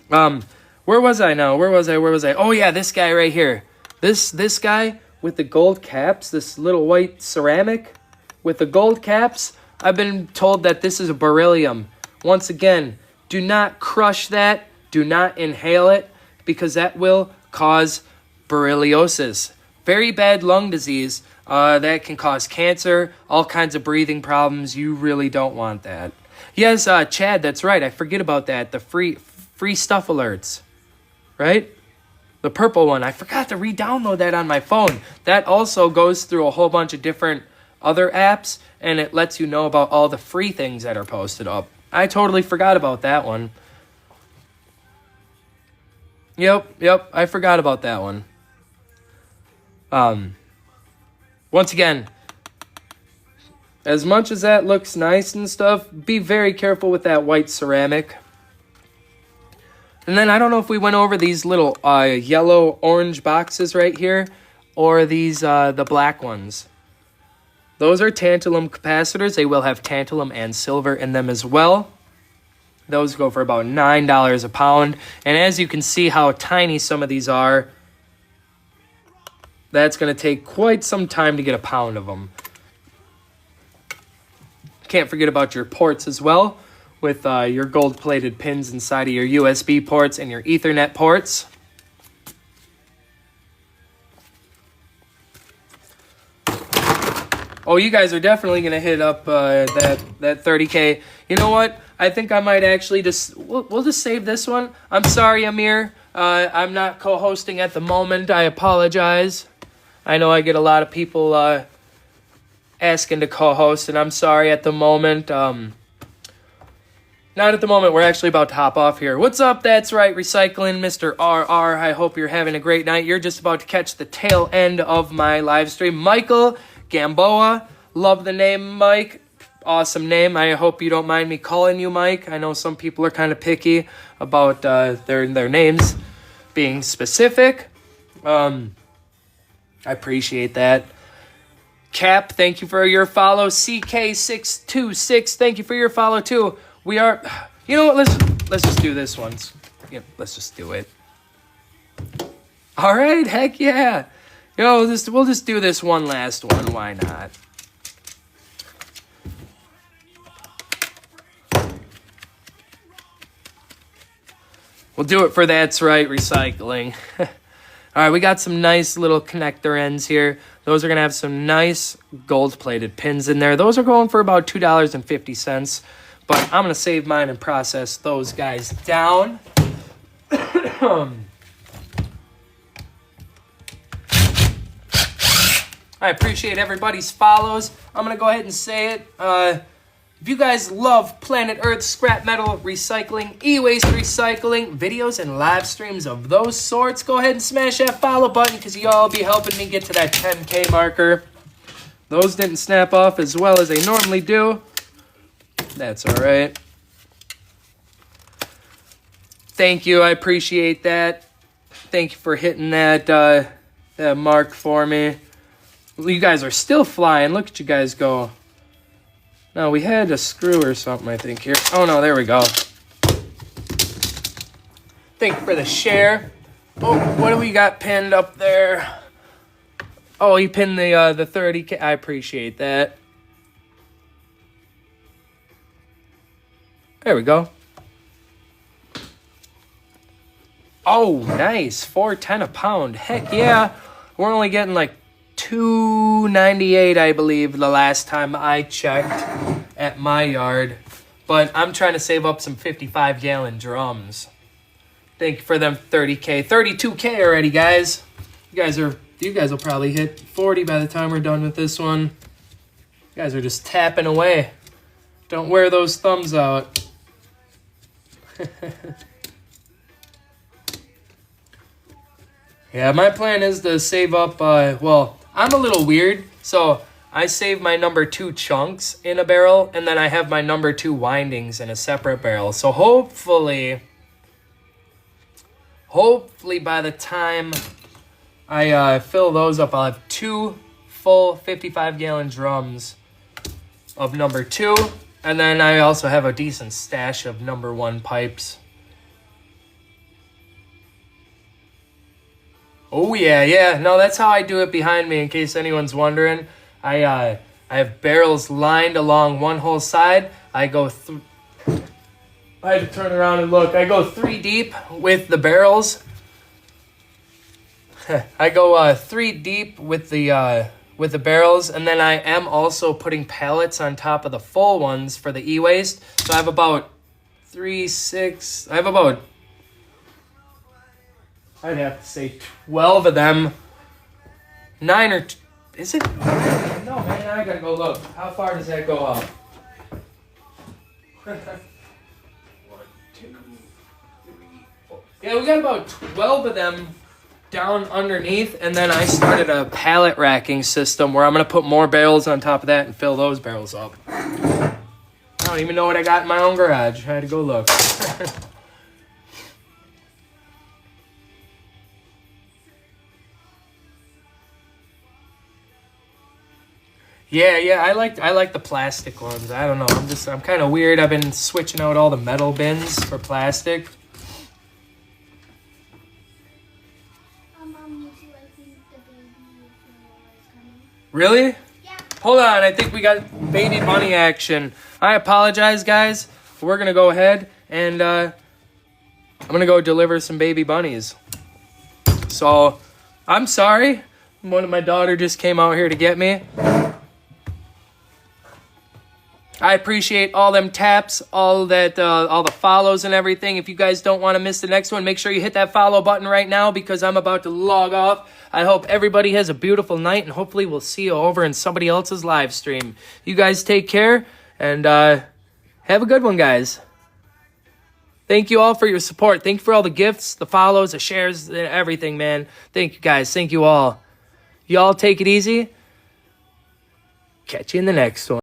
Where was I now? Where was I? Oh yeah, this guy right here. This guy with the gold caps, this little white ceramic with the gold caps. I've been told that this is a beryllium. Once again, do not crush that. Do not inhale it because that will cause berylliosis. Very bad lung disease that can cause cancer, all kinds of breathing problems. You really don't want that. Yes, Chad, that's right. I forget about that. The free stuff alerts, right? The purple one. I forgot to re-download that on my phone. That also goes through a whole bunch of different other apps, and it lets you know about all the free things that are posted up. I totally forgot about that one. Yep, I forgot about that one. Once again, as much as that looks nice and stuff, be very careful with that white ceramic. And then I don't know if we went over these little yellow-orange boxes right here, or these the black ones. Those are tantalum capacitors. They will have tantalum and silver in them as well. Those go for about $9 a pound. And as you can see how tiny some of these are, that's going to take quite some time to get a pound of them. Can't forget about your ports as well, with your gold-plated pins inside of your USB ports and your Ethernet ports. Oh, you guys are definitely going to hit up that 30K. You know what? I think I might actually just... We'll just save this one. I'm sorry, Amir. I'm not co-hosting at the moment. I apologize. I know I get a lot of people asking to co-host, and I'm sorry at the moment. Not at the moment. We're actually about to hop off here. What's up? That's right, Recycling, Mr. RR. I hope you're having a great night. You're just about to catch the tail end of my live stream. Michael Gamboa. Love the name, Mike. Awesome name. I hope you don't mind me calling you Mike. I know some people are kind of picky about their names being specific. I appreciate that. Cap, thank you for your follow. CK626, thank you for your follow too. We are, you know what? Let's just do this once. Yeah, let's just do it. All right, heck yeah. Yo, we'll just do this one last one. Why not? We'll do it for That's Right Recycling. All right, we got some nice little connector ends here. Those are going to have some nice gold-plated pins in there. Those are going for about $2.50. But I'm going to save mine and process those guys down. I appreciate everybody's follows. I'm going to go ahead and say it. If you guys love Planet Earth, scrap metal recycling, e-waste recycling, videos and live streams of those sorts, go ahead and smash that follow button because y'all be helping me get to that 10K marker. Those didn't snap off as well as they normally do. That's all right. Thank you. I appreciate that. Thank you for hitting that mark for me. You guys are still flying. Look at you guys go. No, we had a screw or something, I think, here. Oh, no, there we go. Thank you for the share. Oh, what do we got pinned up there? Oh, he pinned the 30K. I appreciate that. There we go. Oh, nice. $4.10 a pound. Heck yeah. We're only getting like $2.98, I believe, the last time I checked at my yard. But I'm trying to save up some 55-gallon drums. Thank you for them 30K. 32K already, guys. You guys will probably hit 40 by the time we're done with this one. You guys are just tapping away. Don't wear those thumbs out. Yeah, my plan is to save up, well, I'm a little weird, so I save my number 2 chunks in a barrel, and then I have my number 2 windings in a separate barrel. So hopefully by the time I fill those up, I'll have 2 full 55-gallon drums of number 2, and then I also have a decent stash of number 1 pipes. Oh, yeah. No, that's how I do it behind me, in case anyone's wondering. I have barrels lined along one whole side. I had to turn around and look. I go 3 deep with the barrels. I go 3 deep with the barrels, and then I am also putting pallets on top of the full ones for the e-waste. So I have about 12 of them. 9 or... Is it? No, man, I gotta go look. How far does that go up? Yeah, we got about 12 of them down underneath, and then I started a pallet racking system where I'm going to put more barrels on top of that and fill those barrels up. I don't even know what I got in my own garage. I had to go look. Yeah, I like the plastic ones. I don't know. I'm kind of weird. I've been switching out all the metal bins for plastic. Mom, you I think the baby is coming. Really? Yeah. Hold on, I think we got baby bunny action. I apologize, guys. We're gonna go ahead and I'm gonna go deliver some baby bunnies. So, I'm sorry. My daughter just came out here to get me. I appreciate all them taps, all the follows and everything. If you guys don't want to miss the next one, make sure you hit that follow button right now because I'm about to log off. I hope everybody has a beautiful night, and hopefully we'll see you over in somebody else's live stream. You guys take care, and have a good one, guys. Thank you all for your support. Thank you for all the gifts, the follows, the shares, and everything, man. Thank you, guys. Thank you all. Y'all take it easy. Catch you in the next one.